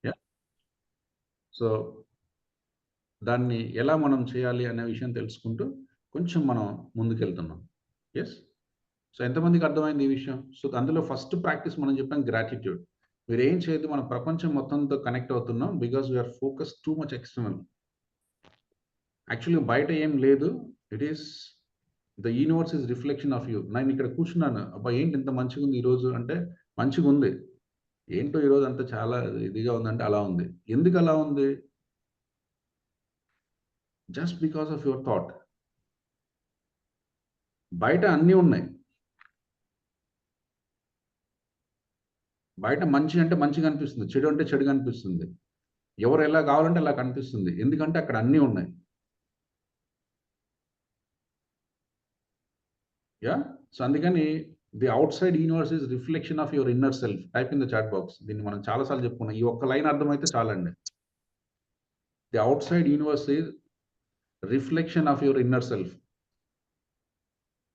Yeah so దాన్ని ఎలా మనం చేయాలి అనే విషయం తెలుసుకుంటూ కొంచెం మనం ముందుకెళ్తున్నాం. ఎస్. సో ఎంతమందికి అర్థమైంది ఈ విషయం? సో అందులో ఫస్ట్ ప్రాక్టీస్ మనం చెప్పాం గ్రాటిట్యూడ్. మీరేం చేయొద్దు, మన ప్రపంచం మొత్తంతో కనెక్ట్ అవుతున్నాం because we're focus too much external. యాక్చువల్‌గా బయట ఏం లేదు. It is the universe is reflection of you. నేను ఇక్కడ కూర్చున్నాను. అబ్బా! ఏంటి ఇంత మంచిగుంది ఈరోజు అంటే, మంచిగుంది. ఏంటో ఈరోజు అంతా చాలా ఇదిగా ఉందంటే అలా ఉంది. ఎందుకు అలా ఉంది? Just because of your thought. బయట అన్నీ ఉన్నాయి. బయట మంచి అంటే మంచిగా అనిపిస్తుంది. చెడు అంటే చెడుగా అనిపిస్తుంది. ఎవరు ఎలా కావాలంటే అలా కనిపిస్తుంది. ఎందుకంటే అక్కడ అన్నీ ఉన్నాయి. యాహ్! సో అందుకని the outside universe is reflection of your inner self. Type in the chat box. దీన్ని మనం చాలా సార్లు చెప్పుకున్నాం. ఈ ఒక్క లైన్ అర్థమైతే చాలండి. The outside universe is reflection of your inner self.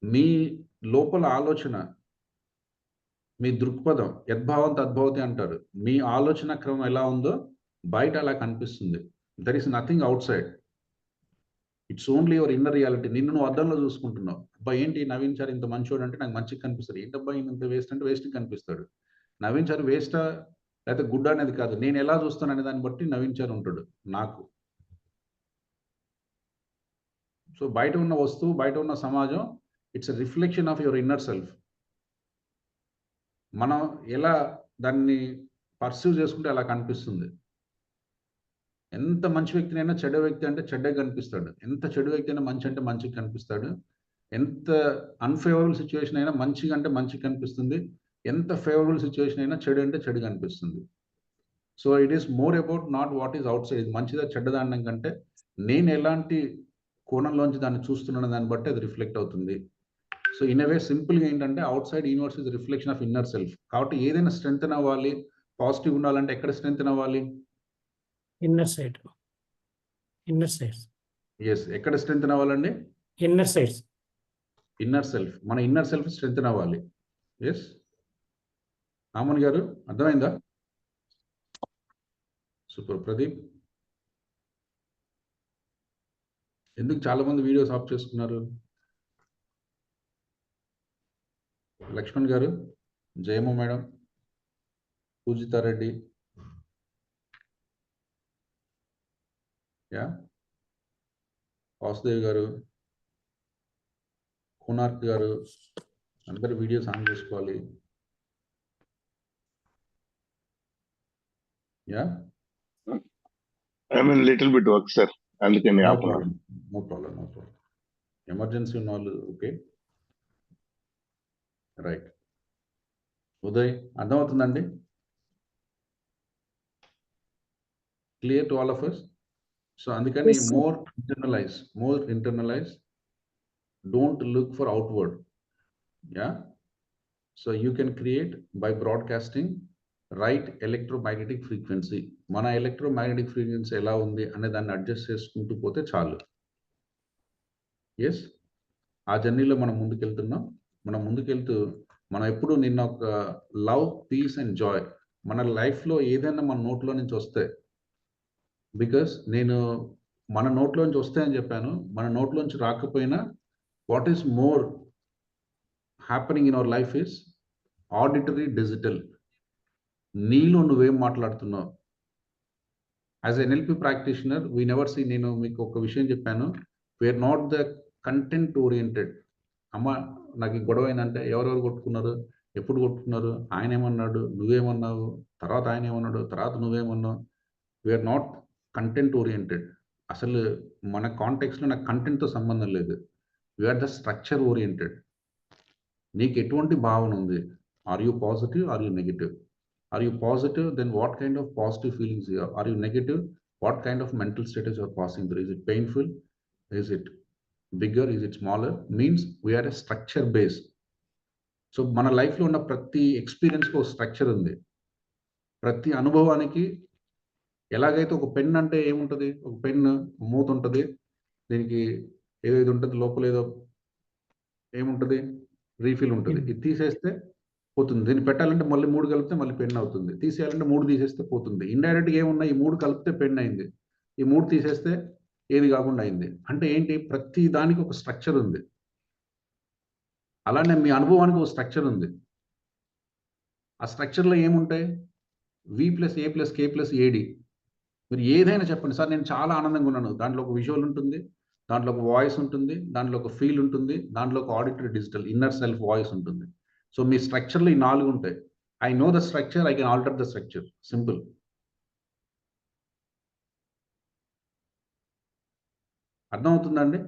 మీ లోపల ఆలోచన, మీ దృక్పథం యద్భావం తద్భవతి అంటారు. మీ ఆలోచన క్రమం ఎలా ఉందో బయట అలా కనిపిస్తుంది. There is nothing outside. It's only your inner reality. నిన్ను నువ్వు అద్దంలో చూసుకుంటున్నావు. అబ్బా! ఏంటి నవీన్ సార్ ఇంత మంచోడు అంటే నాకు మంచిగా కనిపిస్తాడు. ఏంటబ్బా! ఈయన ఇంత వేస్ట్ అంటే వేస్ట్‌గా కనిపిస్తాడు. నవీన్ సార్ వేస్టా? లేకపోతే గుడ్డా అనేది కాదు. నేను ఎలా చూస్తాననే దాన్ని బట్టి నవీన్ సార్ ఉంటాడు నాకు. సో బయట ఉన్న వస్తువు, బయట ఉన్న సమాజం it's a reflection of your inner self. మనం ఎలా దాన్ని పర్సీవ్ చేసుకుంటే అలా కనిపిస్తుంది. ఎంత మంచి వ్యక్తినైనా చెడ్డ వ్యక్తి అంటే చెడ్డగా కనిపిస్తాడు. ఎంత చెడు వ్యక్తి అయినా మంచి అంటే మంచిగా కనిపిస్తాడు. ఎంత అన్‌ఫేవరబుల్ సిట్యుయేషన్ అయినా మంచిగా అంటే మంచిగా కనిపిస్తుంది. ఎంత ఫేవరబుల్ సిట్యుయేషన్ అయినా చెడు అంటే చెడుగా అనిపిస్తుంది. So it is more about not what is outside. ఇది మంచిదా చెడ్డదా అనడం కంటే నేను ఎలాంటి కోణంలోంచి దాన్ని చూస్తున్నాను దాన్ని బట్టి అది రిఫ్లెక్ట్ అవుతుంది. సో ఇన్ ఎ వే సింపుల్‌గా ఏంటంటే outside universe is reflection of inner self. కాబట్టి ఏదైనా స్ట్రెంథెన్ అవ్వాలి, పాజిటివ్‌గా ఉండాలంటే ఎక్కడ స్ట్రెంథెన్ అవ్వాలి? Inner side. Inner sides. Yes. ఎక్కడ స్ట్రెంథెన్ అవ్వాలండి? Inner sides. Inner self. మన ఇన్నర్ సెల్ఫ్ స్ట్రెంథెన్ అవ్వాలి. యెస్. ఆమన్ గారు అర్థమైందా? సూపర్. ప్రదీప్? ఎందుకు చాలా మంది వీడియోస్ ఆఫ్ చేసుకున్నారు? లక్ష్మణ్ గారు, జయమ్మ మేడం, పూజితారెడ్డి, యా వాసుదేవ్ గారు, కోనార్క్ గారు, అందరు వీడియోస్ ఆన్ చేసుకోవాలి. Yeah I'm in little bit work, sir. అందుకని నో ఆపున్నాను. Problem. No problem. No problem. Emergency ఉన్న వాళ్ళు ఓకే. రైట్. ఉదయ్ అర్థమవుతుందండి? Clear to all of us? So అందుకని Yes, sir. More internalize. Don't look for outward. Yeah so you can create by broadcasting right electromagnetic frequency. మన electromagnetic frequency ఎలా ఉంది అనే దాన్ని adjust చేసుకుంటూ పోతే చాలు. ఎస్. ఆ జర్నీలో మనం ముందుకెళ్తున్నాం. మనం ముందుకెళ్తూ మనం ఎప్పుడు నిన్న ఒక లవ్, పీస్ అండ్ జాయ్ మన లైఫ్‌లో ఏదైనా మన నోట్లో నుంచి వస్తే, బికాస్ నేను మన నోట్లో నుంచి వస్తాయని చెప్పాను. మన నోట్లోంచి రాకపోయినా what is more happening in our life is auditory, digital. నీలో నువ్వేం మాట్లాడుతున్నావు? As NLP practitioner we never see. నేను మీకు ఒక విషయం చెప్పాను. We're not the content oriented. అమ్మ నాకు ఈ గొడవ అయిందంటే ఎవరెవరు కొట్టుకున్నారు? ఎప్పుడు కొట్టుకున్నారు? ఆయన ఏమన్నాడు? నువ్వేమన్నావు? తర్వాత ఆయన ఏమన్నాడు? తర్వాత నువ్వేమన్నావు? We're not content oriented. అసలు మన కాంటెక్స్‌లో నాకు కంటెంట్‌తో సంబంధం లేదు. We're the structure oriented. నీకు ఎటువంటి భావన ఉంది? Are you positive? Are you negative? Are you positive? Then what kind of positive feelings you have? Are you negative? What kind of mental status you are passing through? Is it painful? Is it bigger? Is it smaller? Means we are a structure base. So మన లైఫ్‌లో ఉన్న ప్రతి ఎక్స్‌పీరియన్స్‌కి ఒక structure ఉంది. ప్రతి అనుభవానికి ఎలాగైతే ఒక పెన్ అంటే ఏముంటది? ఒక పెన్ మూత ఉంటది. దీనికి ఏదో ఇది ఉంటది. లోపల ఏదో ఏముంటది? రీఫిల్ ఉంటది. ఇది తీసేస్తే పోతుంది. దీన్ని పెట్టాలంటే మళ్ళీ 3 కలిపితే మళ్ళీ పెన్ అవుతుంది. తీసేయాలంటే 3 తీసేస్తే పోతుంది. ఇండైరెక్ట్‌గా ఏమున్నాయి? ఈ 3 కలిపితే పెన్ అయింది. ఈ 3 తీసేస్తే ఏది కాకుండా అయింది. అంటే ఏంటి? ప్రతి దానికి ఒక స్ట్రక్చర్ ఉంది. అలానే మీ అనుభవానికి ఒక స్ట్రక్చర్ ఉంది. ఆ స్ట్రక్చర్‌లో ఏముంటాయి? V+A+K+AD. మీరు ఏదైనా చెప్పండి. సార్ నేను చాలా ఆనందంగా ఉన్నాను. దాంట్లో ఒక విజువల్ ఉంటుంది. దాంట్లో ఒక వాయిస్ ఉంటుంది. దాంట్లో ఒక ఫీల్ ఉంటుంది. దాంట్లో ఒక auditory digital inner self voice ఉంటుంది. సో మీ స్ట్రక్చర్‌లో ఈ 4 ఉంటాయి. I know the structure. I can alter the structure. Simple. అర్థమవుతుందండి?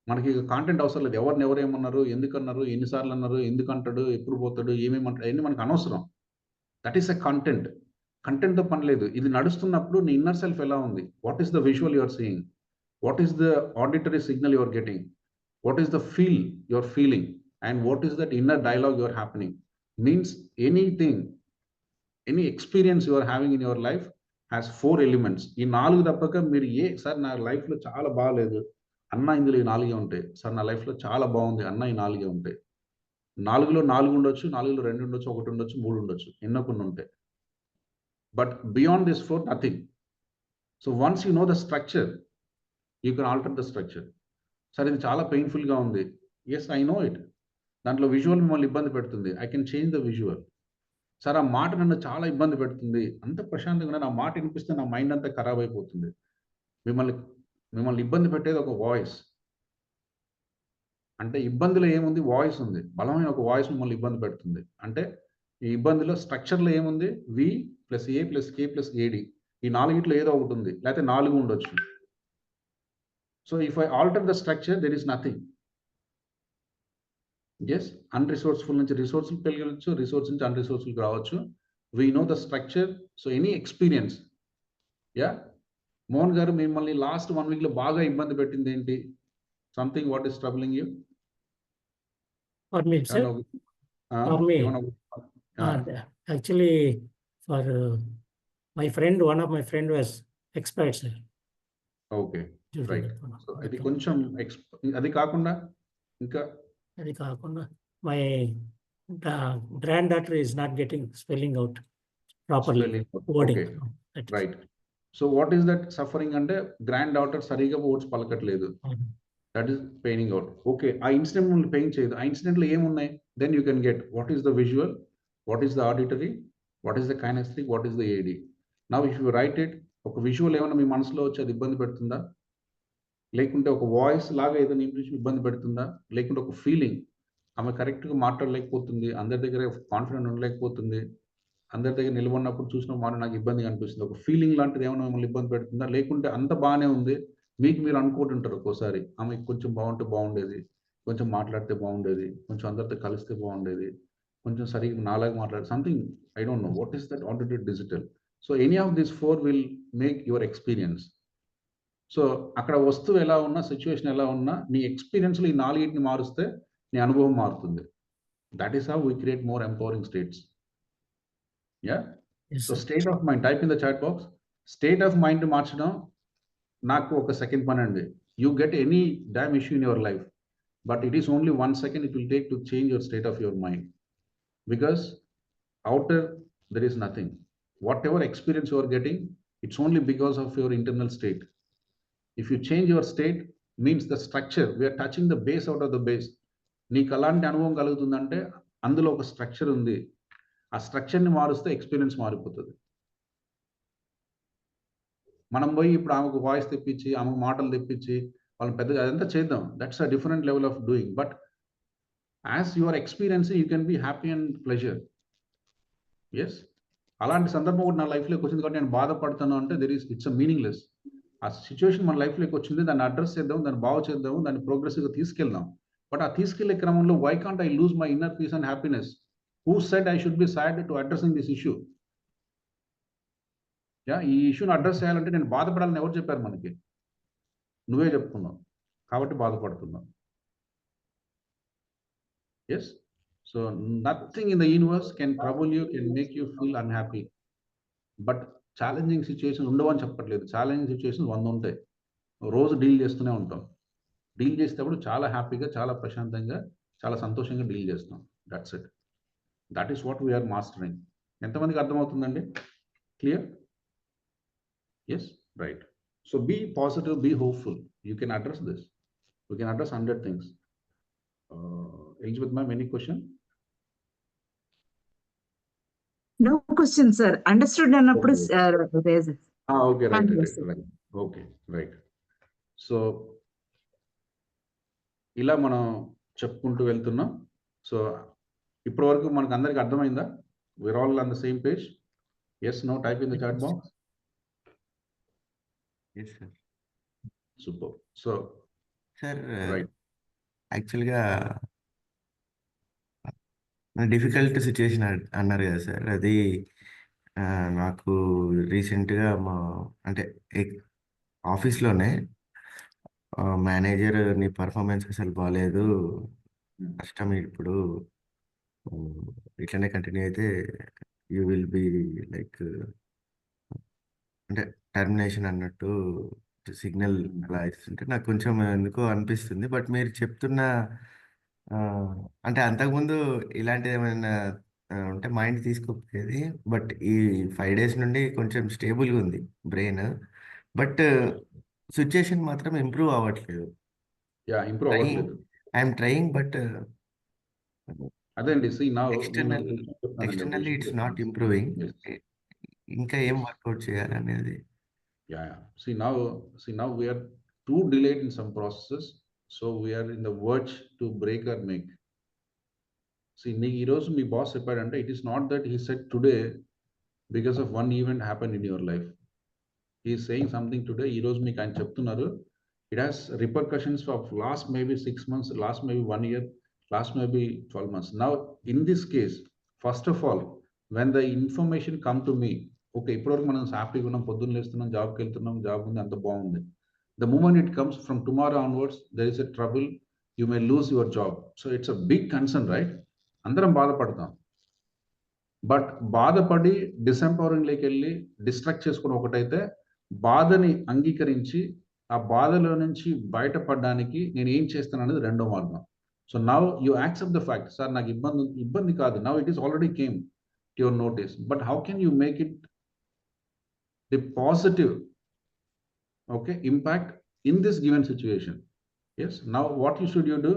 మనకి కాంటెంట్ అవసరం లేదు. ఎవరు ఏమన్నారు? ఎందుకన్నారు? ఎన్ని సార్లు అన్నారు? ఎందుకంటాడు? ఎప్పుడు పోతాడు? ఏమేమంటాడు? అయన్నీ మనకు అనవసరం. That is a content. కంటెంట్‌తో పని లేదు. ఇది నడుస్తున్నప్పుడు నీ ఇన్నర్ సెల్ఫ్ ఎలా ఉంది? What is the visual you are seeing? What is the auditory signal you are getting? What is the feel you're feeling? And what is that inner dialogue you're happening? Means anything, any experience you are having in your life has 4 elements. ఈ 4 తప్పక మీరు sir నా లైఫ్‌లో చాలా బాలేదు. అన్న ఇందులో ఈ 4 ఉంటాయి. సార్ నా లైఫ్‌లో చాలా బాగుంది. అన్న ఈ 4 ఉంటాయి. 4లో 4 ఉండొచ్చు. 4లో 2 ఉండొచ్చు. 1 ఉండొచ్చు. 3 ఉండొచ్చు. ఎన్నో కొన్ని ఉంటాయి. But beyond this 4 nothing. So once you know the structure, you can alter the structure. Sir ఇది చాలా పెయిన్‌ఫుల్‌గా ఉంది. Yes, I know it. దాంట్లో విజువల్ మిమ్మల్ని ఇబ్బంది పెడుతుంది. I can change the visual. Sir ఆ మాట నన్ను చాలా ఇబ్బంది పెడుతుంది. అంత ప్రశాంతంగా ఉన్నాను. ఆ మాట వినిపిస్తే నా మైండ్ అంతా ఖరాబ్ అయిపోతుంది. మిమ్మల్ని ఇబ్బంది పెట్టేది ఒక వాయిస్. అంటే ఇబ్బందిలో ఏముంది? వాయిస్ ఉంది. బలమైన ఒక వాయిస్ మిమ్మల్ని ఇబ్బంది పెడుతుంది. అంటే ఈ ఇబ్బందిలో స్ట్రక్చర్‌లో ఏముంది? V+A+K+AD. ఈ 4 ఏదో ఒకటి ఉంది. లేకపోతే 4 ఉండొచ్చు. So if I alter the structure there is nothing. Yes, unresourceful నుంచి రిసోర్స్‌ఫుల్‌కి వెళ్ళొచ్చు. రిసోర్స్ నుంచి అన్‌రిసోర్స్‌ఫుల్‌కి రావచ్చు. We know the structure. So any experience. Yeah! Mohan గారు మిమ్మల్ని లాస్ట్ 1 వీక్‌లో బాగా ఇబ్బంది పెట్టింది ఏంటి? Something what is troubling you? For me, sir. For me. Actually, for my friend, one of my friend was expired, sir. Okay. During right. that one. So అది కొంచెం అది కాకుండా ఇంకా అది కాకుండా my granddaughter is not getting spelling out properly. Spelling. Wording. Okay. That is- right. So what is that suffering అంటే granddaughter సరిగ్గా words పలకట్లేదు. That is paining out. Okay. ఆ ఇన్సిడెంట్ మిమ్మల్ని పెయిన్ చేయదు. ఆ ఇన్సిడెంట్‌లో ఏమున్నాయి? Then you can get what is the visual, what is the auditory, what is the kinesthetic, what is the AD. Now if you write it, ఒక visual ఏమన్నా మీ మనసులో వచ్చి అది ఇబ్బంది పెడుతుందా? లేకుంటే ఒక వాయిస్ లాగా ఏదైనా ఇంప్రెషన్ ఇబ్బంది పెడుతుందా? లేకుంటే ఒక ఫీలింగ్, ఆమె కరెక్ట్‌గా మాట్లాడలేకపోతుంది. అందరి దగ్గర కాన్ఫిడెంట్ ఉండలేకపోతుంది. అందరి దగ్గర నిలబడినప్పుడు చూసిన మాట నాకు ఇబ్బందిగా అనిపిస్తుంది. ఒక ఫీలింగ్ లాంటిది ఏమైనా మిమ్మల్ని ఇబ్బంది పెడుతుందా? లేకుంటే అంత బానే ఉంది. మీకు మీరు అనుకుంటుంటారు ఒక్కోసారి. ఆమె కొంచెం బాగుంటే బాగుండేది. కొంచెం మాట్లాడితే బాగుండేది. కొంచెం అందరితో కలిస్తే బాగుండేది. కొంచెం సరిగ్గా నాలాగా మాట్లాడి something I don't know what is that audited digital. So any of these 4 will make your experience. So అక్కడ వస్తువు ఎలా ఉన్నా, సిట్యుయేషన్ ఎలా ఉన్నా, నీ ఎక్స్‌పీరియన్స్‌లో ఈ 4 మారుస్తే నీ అనుభవం మారుతుంది. That is how we create more empowering states. Yeah! Yes, so sir. State of mind type in the chat box. State of mind మార్చడం నాకు ఒక సెకండ్ పనండి. You get any damn issue in your life. But it is only 1 second it will take to change your state of your mind. Because outer there is nothing. Whatever experience you are getting, it's only because of your internal state. If you change your state, means the structure, we are touching the base out of the base. నీకు అలాంటి అనుభవం కలుగుతుందంటే అందులో ఒక structure ఉంది. ఆ స్ట్రక్చర్‌ని మారుస్తే experience మారిపోతది. మనం పోయి ఇప్పుడు ఆమెకు వాయిస్ తెప్పించి, ఆమెకు మాటలు తెప్పించి, వాళ్ళని పెద్దగా అదంతా చేద్దాం. That's a different level of doing. But as you are experiencing you can be happy and pleasure. Yes. అలాంటి సందర్భం కూడా నా లైఫ్‌లోకి వచ్చింది కాబట్టి నేను బాధపడతాను అంటే ఇట్స్ అ మీనింగ్‌లెస్. ఆ సిట్యుయేషన్ మన లైఫ్‌లోకి వచ్చింది. దాన్ని అడ్రెస్ చేద్దాం, దాన్ని బాగు చేద్దాం, దాన్ని ప్రోగ్రెసివ్‌గా తీసుకెళ్దాం. బట్ ఆ తీసుకెళ్లే క్రమంలో why can't I lose my inner peace and happiness? Who said I should be sad to addressing this issue? Yeah! ఈ ఇష్యూని అడ్రెస్ చేయాలంటే నేను బాధపడాలని ఎవరు చెప్పారు మనకి? నువ్వే చెప్పుకున్నావు. కాబట్టి బాధపడుతున్నావు. Yes. So nothing in the universe can trouble you, can make you feel unhappy. But challenging situations ఉండవని చెప్పట్లేదు. ఛాలెంజింగ్ సిట్యుయేషన్స్ 100 ఉంటాయి. రోజు డీల్ చేస్తూనే ఉంటాం. డీల్ చేసేటప్పుడు చాలా హ్యాపీగా, చాలా ప్రశాంతంగా, చాలా సంతోషంగా డీల్ చేస్తాం. That's it. That is what we're mastering. ఎంతమందికి అర్థమవుతుందండి? Clear? Yes, right. So be positive, be hopeful. You can address this. You can address 100 things. Elizabeth ma'am, any question? No question, sir. Understood అన్నప్పుడు Okay. raise. Okay, right, Thank you, right, sir. right. Okay, right. So ఇలా మనం చెప్పుకుంటూ వెళ్తున్నాం. So ఇప్పటి వరకు మనకు అందరికి అర్థమైందా? we're all on the same page? Yes, no, type in the chat box. Yes, sir. Super. So Sir, right. యాక్చువల్గా డిఫికల్ట్ సిచ్యువేషన్ అన్నారు కదా సార్, అది నాకు రీసెంట్గా మా అంటే ఆఫీస్లోనే మేనేజర్ నీ పర్ఫార్మెన్స్ అసలు బాగాలేదు, కష్టం ఇప్పుడు, ఇట్లనే కంటిన్యూ అయితే యూ విల్ బి లైక్ అంటే టర్మినేషన్ అన్నట్టు సిగ్నల్ అలా ఇస్తుంటే నాకు కొంచెం ఎందుకో అనిపిస్తుంది. బట్ మీరు చెప్తున్న అంటే అంతకుముందు ఇలాంటిది ఏమైనా ఉంటే మైండ్ తీసుకోకపోయేది. బట్ ఈ 5 days నుండి కొంచెం స్టేబుల్గా ఉంది బ్రెయిన్. బట్ సిచ్యుయేషన్ మాత్రం ఇంప్రూవ్ అవ్వట్లేదు. యా, ఇంప్రూవ్ అవ్వట్లేదు. ఐఎమ్ ట్రయింగ్ బట్ అదే అండి. see now externally it's not improving. ఇంకా ఏం వర్కౌట్ చేయాలనేది. Yeah. See now we are too delayed in some processes, so we are in the verge to break or make. See, ఈ రోజు మీ boss చెప్పాడంటే it is not that he said today because of one event happened in your life. He is saying something today. ఈ రోజు మీకు ఆయన చెప్తున్నారు. It has repercussions of last maybe 6 months, last maybe 1 year, last maybe 12 months. Now in this case, first of all, when the information come to me, okay, ఇప్పటివరకు మనం హ్యాపీగా ఉన్నాం, పొద్దున్న లేస్తున్నాం, జాబ్కి వెళ్తున్నాం, జాబ్ ఉంది, అంత బాగుంది. The moment it comes from tomorrow onwards, there is a trouble, you may lose your job. So it's a big concern, right? అందరం బాధపడతాం. బట్ బాధపడి డిసెంపవరింగ్లోకి వెళ్ళి డిస్ట్రాక్ట్ చేసుకుని ఒకటైతే, బాధని అంగీకరించి ఆ బాధలో నుంచి బయటపడడానికి నేను ఏం చేస్తాను అనేది రెండో మార్గం. So now you accept the fact, sir నాకు ఇబ్బంది కాదు, now it is already came to your notice, but how can you make it the positive, okay, impact in this given situation? Yes, now what should you do?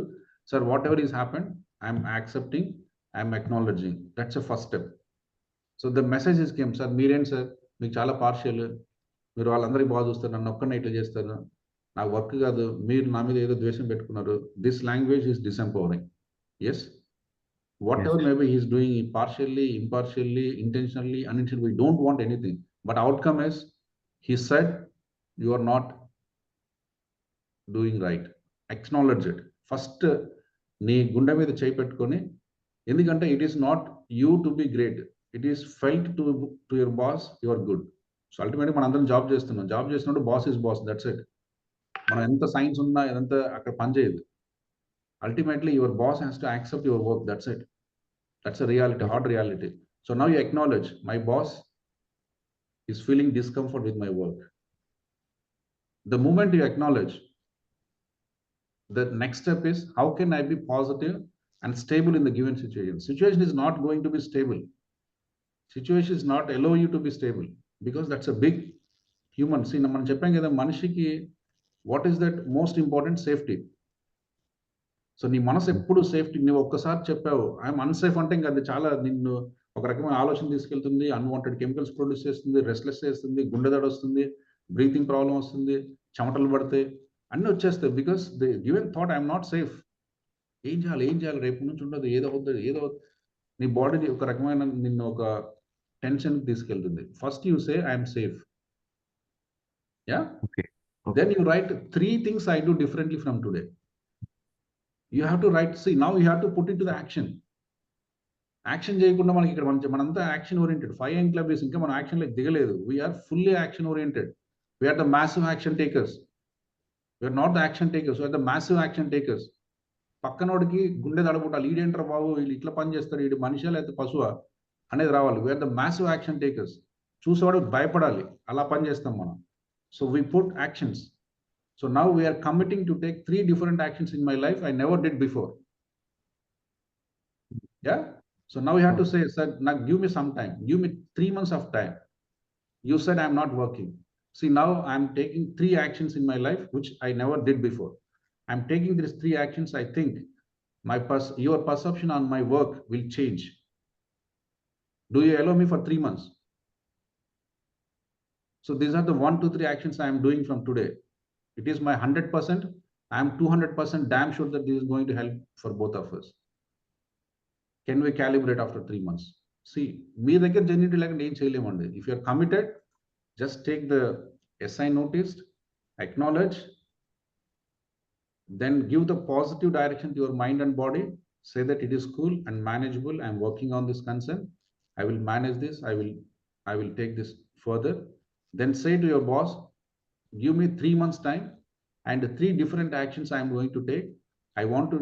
Sir, whatever is happened, I'm accepting, I'm acknowledging. That's the first step. So the message is came, sir, మీరేంటి sir మీకు చాలా partial, మీరు వాళ్ళందరికీ బాగా చూస్తారు, నన్ను ఒక్కనే ఇట్లా చేస్తారు, నాకు వర్క్ కాదు, మీరు నా మీద ఏదో ద్వేషం పెట్టుకున్నారు. This language is disempowering. Yes, whatever maybe he's doing it partially, impartially, intentionally, unintentionally, we don't want anything. But outcome is, he said, you are not doing right. Acknowledge it. First, నీ గుండె మీద చేయి పెట్టుకొని, ఎందుకంటే it is not you to be great. It is felt to your boss, you are good. So ultimately మనం అందరం job చేస్తున్నాం, job చేసినప్పుడు boss is boss, that's it. మనం ఎంత సైన్స్ ఉన్నా ఎంత అక్కడ పనిచేయదు. Ultimately your boss has to accept your work, that's it. That's a reality, hard reality. So now you acknowledge, my boss is feeling discomfort with my work. The moment you acknowledge, the next step is, how can I be positive and stable in the given situation? Situation is not going to be stable. Situation is not allow you to be stable, because that's a big human. See, మనం చెప్పాం కదా, మనిషికి what is that most important? Safety. So నీ మనసు ఎప్పుడు safety. నువ్వు ఒక్కసారి చెప్పావు ఐఎమ్ అన్సేఫ్ అంటే ఇంకా అది చాలా నిన్ను ఒక రకమైన ఆలోచన తీసుకెళ్తుంది, అన్వాంటెడ్ కెమికల్స్ ప్రొడ్యూస్ చేస్తుంది, రెస్ట్లెస్ చేస్తుంది, గుండె దడ వస్తుంది, బ్రీతింగ్ ప్రాబ్లం వస్తుంది, చెమటలు పడితే అన్నీ వచ్చేస్తాయి. Because the given thought I'm not safe. ఏం చేయాలి రేపు నుంచి ఉండదు, ఏదో నీ బాడీని ఒక రకమైన నిన్ను ఒక టెన్షన్ తీసుకెళ్తుంది. First you say I'm safe. Yeah, then you write 3 things I do differently from today. You have to write, see, now you have to put it to the action. Action చేయకుండా మనకి ఇక్కడ మనంతా action oriented. 5am Club is ఇంకా మనం యాక్షన్లోకి దిగలేదు. We're fully action oriented. We're the massive action takers. We're not the action takers, we're the massive action takers. పక్కనోడికి గుండె దడబుట్టాలి, ఈడేంటారు బాబు వీళ్ళు ఇట్లా పని చేస్తారు, వీడు మనిషా లేకపోతే పశువా అనేది రావాలి. We're the massive action takers. చూసేవాడు భయపడాలి, అలా పని చేస్తాం మనం. So we put actions. So now we are committing to take 3 different actions in my life I never did before. Yeah. So now you have to say, sir, now give me some time. Give me 3 months of time. You said I'm not working. See, now I'm taking 3 actions in my life, which I never did before. I'm taking these 3 actions. I think your perception on my work will change. Do you allow me for 3 months? So these are the 1, 2, 3 actions I am doing from today. It is my 100%. I am 200% damn sure that this is going to help for both of us. Can we calibrate after 3 months? See, మీ దగ్గర genuinity లేకుండా ఏం చేయలేమండి. If you are committed, just take the SI noticed, acknowledge, then give the positive direction to your mind and body. Say that it is cool and manageable. I'm working on this concern. I will manage this. I will take this further. Then say to your boss, give me 3 months time and 3 different actions I am going to take. I want to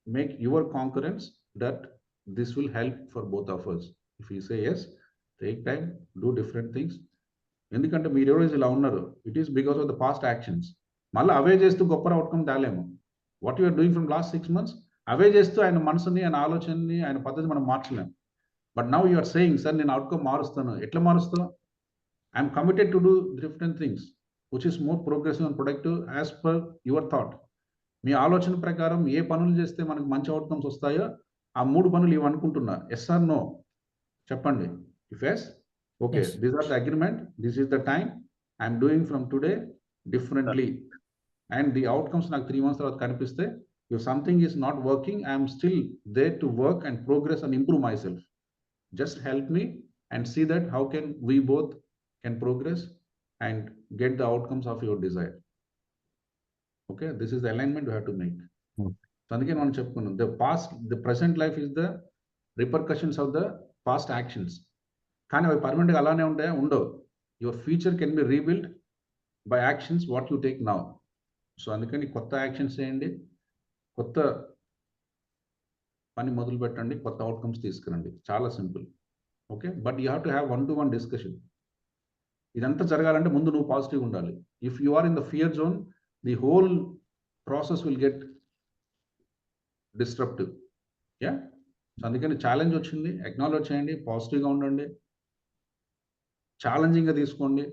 make your concurrence that this will help for both of us. If you say yes, take time, do different things. ఎందుకంటే మీరు ఎవరైతే ఇలా ఉన్నారు, it is because of the past actions. మళ్ళీ అవే చేస్తూ గొప్ప outcome తేలేము. What you're doing from last 6 months, అవే చేస్తూ ఆయన మనసుని, ఆయన ఆలోచనని, ఆయన పద్ధతి మనం మార్చలేము. But now you're saying, sir నేను అవుట్కమ్ మారుస్తాను. ఎట్లా మారుస్తావు? I'm committed to do different things which is more progressive and productive as per your thought. మీ ఆలోచన ప్రకారం ఏ పనులు చేస్తే మనకు మంచి అవుట్కమ్స్ వస్తాయో ఆ 3 పనులు ఇవి అనుకుంటున్నా. ఎస్ ఆర్ నో చెప్పండి. If yes, okay, Yes. these are the agreement, this is the time I'm doing from today differently, and the outcomes నాకు 3 months తర్వాత కనిపిస్తే, if something is not working, I'm still there to work and progress and improve myself. Just help me and see that how can we both can progress and get the outcomes of your desire. Okay, this is the alignment you have to make. So అందుకే మనం చెప్పుకున్నాం, the present life is the repercussions of the past actions. కానీ అవి పర్మనెంట్గా అలానే ఉంటాయా? ఉండవు. Your future can be rebuild by actions what you take now. So అందుకని కొత్త యాక్షన్స్ చేయండి, కొత్త పని మొదలు పెట్టండి, కొత్త అవుట్కమ్స్ తీసుకురండి. చాలా simple. Okay, but you have to have 1-to-1 discussion. ఇదంతా జరగాలంటే ముందు నువ్వు పాజిటివ్ ఉండాలి. If you are in the fear zone, the whole process will get disruptive. Yeah, so అందుకని ఛాలెంజ్ వచ్చింది, అక్నాలెడ్జ్ చేయండి, పాజిటివ్గా ఉండండి, ఛాలెంజింగ్గా తీసుకోండి,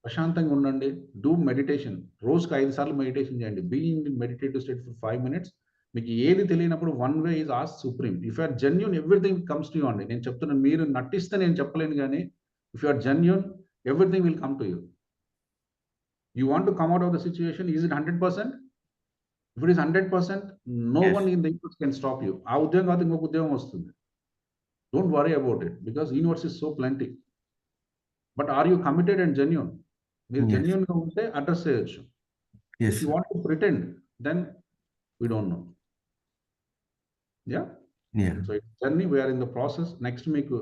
ప్రశాంతంగా ఉండండి. Do meditation. రోజుకి 5 సార్లు మెడిటేషన్ చేయండి. Be in meditative state for 5 minutes. మీకు ఏది తెలియనప్పుడు one way is ask supreme. If you're genuine, everything comes to you అండి. నేను చెప్తున్నాను, మీరు నటిస్తే నేను చెప్పలేను, కానీ if you're genuine, everything will come to you. You want to come out of the situation. Is it 100%? If it is 100%, no one in the universe can stop you. ఆ ఉద్యోగం కాదు ఇంకొక ఉద్యోగం వస్తుంది. Don't worry about it because universe is so plenty. But are you committed and genuine? మీరు genuine గా ఉంటే address చేయొచ్చు. If you want to pretend, then we don't know. Yeah? So it's journey, we are in the process. Next మీకు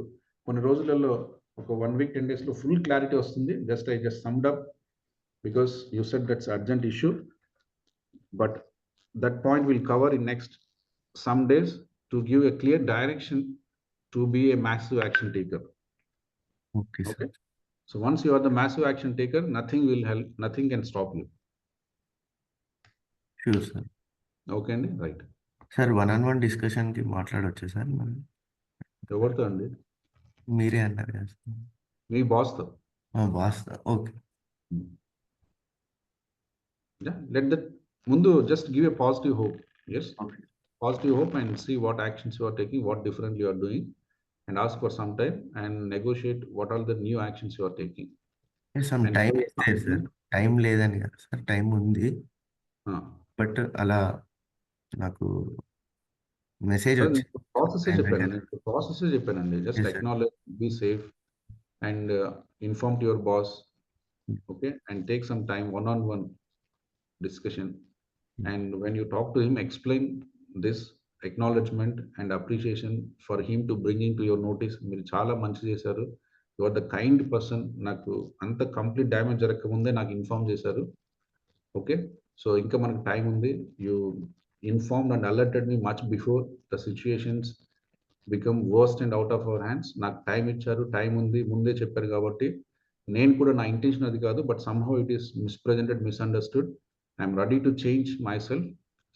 కొన్ని రోజులలో ఒక 1 week 10 days లో full clarity వస్తుంది. I just summed up because you said that's urgent issue. But that point will cover in next some days to give a clear direction to be a massive action taker. Okay, sir. So once you are the massive action taker, nothing will help, nothing can stop you. Sure, sir. Okay అండి, right. Sir 1-on-1 డిస్కషన్కి మాట్లాడవచ్చు sir? ఎవరితో అండి? మీరే అన్నారు కదా sir. మీ బాస్తో. బాస్. ఓకే. Let that ముందు just give a positive hope. Yes, Okay. positive hope and see what actions you are taking, what different you are doing, and ask for some time and negotiate what are the new actions you are taking. Some And time ఇస్తారు sir. Time లేదని కదా sir, time ఉంది. But అలా నాకు message వచ్చింది. Process చెప్పానండి. Just Yes, sir. Acknowledge, be safe and inform to your boss. Okay, and take some time, 1-on-1 discussion. And when you talk to him, explain this acknowledgement and appreciation for him to bring into your notice. మీరు చాలా మంచి చేశారు, you are the kind person, నాకు అంత complete damage జరగక ముందే నాకు inform చేశారు. ఓకే, సో ఇంకా మనకు టైం ఉంది. You informed and alerted me much before the situations become worst and out of our hands. నాకు టైం ఇచ్చారు, టైం ఉంది, ముందే చెప్పారు. కాబట్టి నేను కూడా, నా ఇంటెన్షన్ అది కాదు, but somehow it is misrepresented, misunderstood. I'm ready to change myself.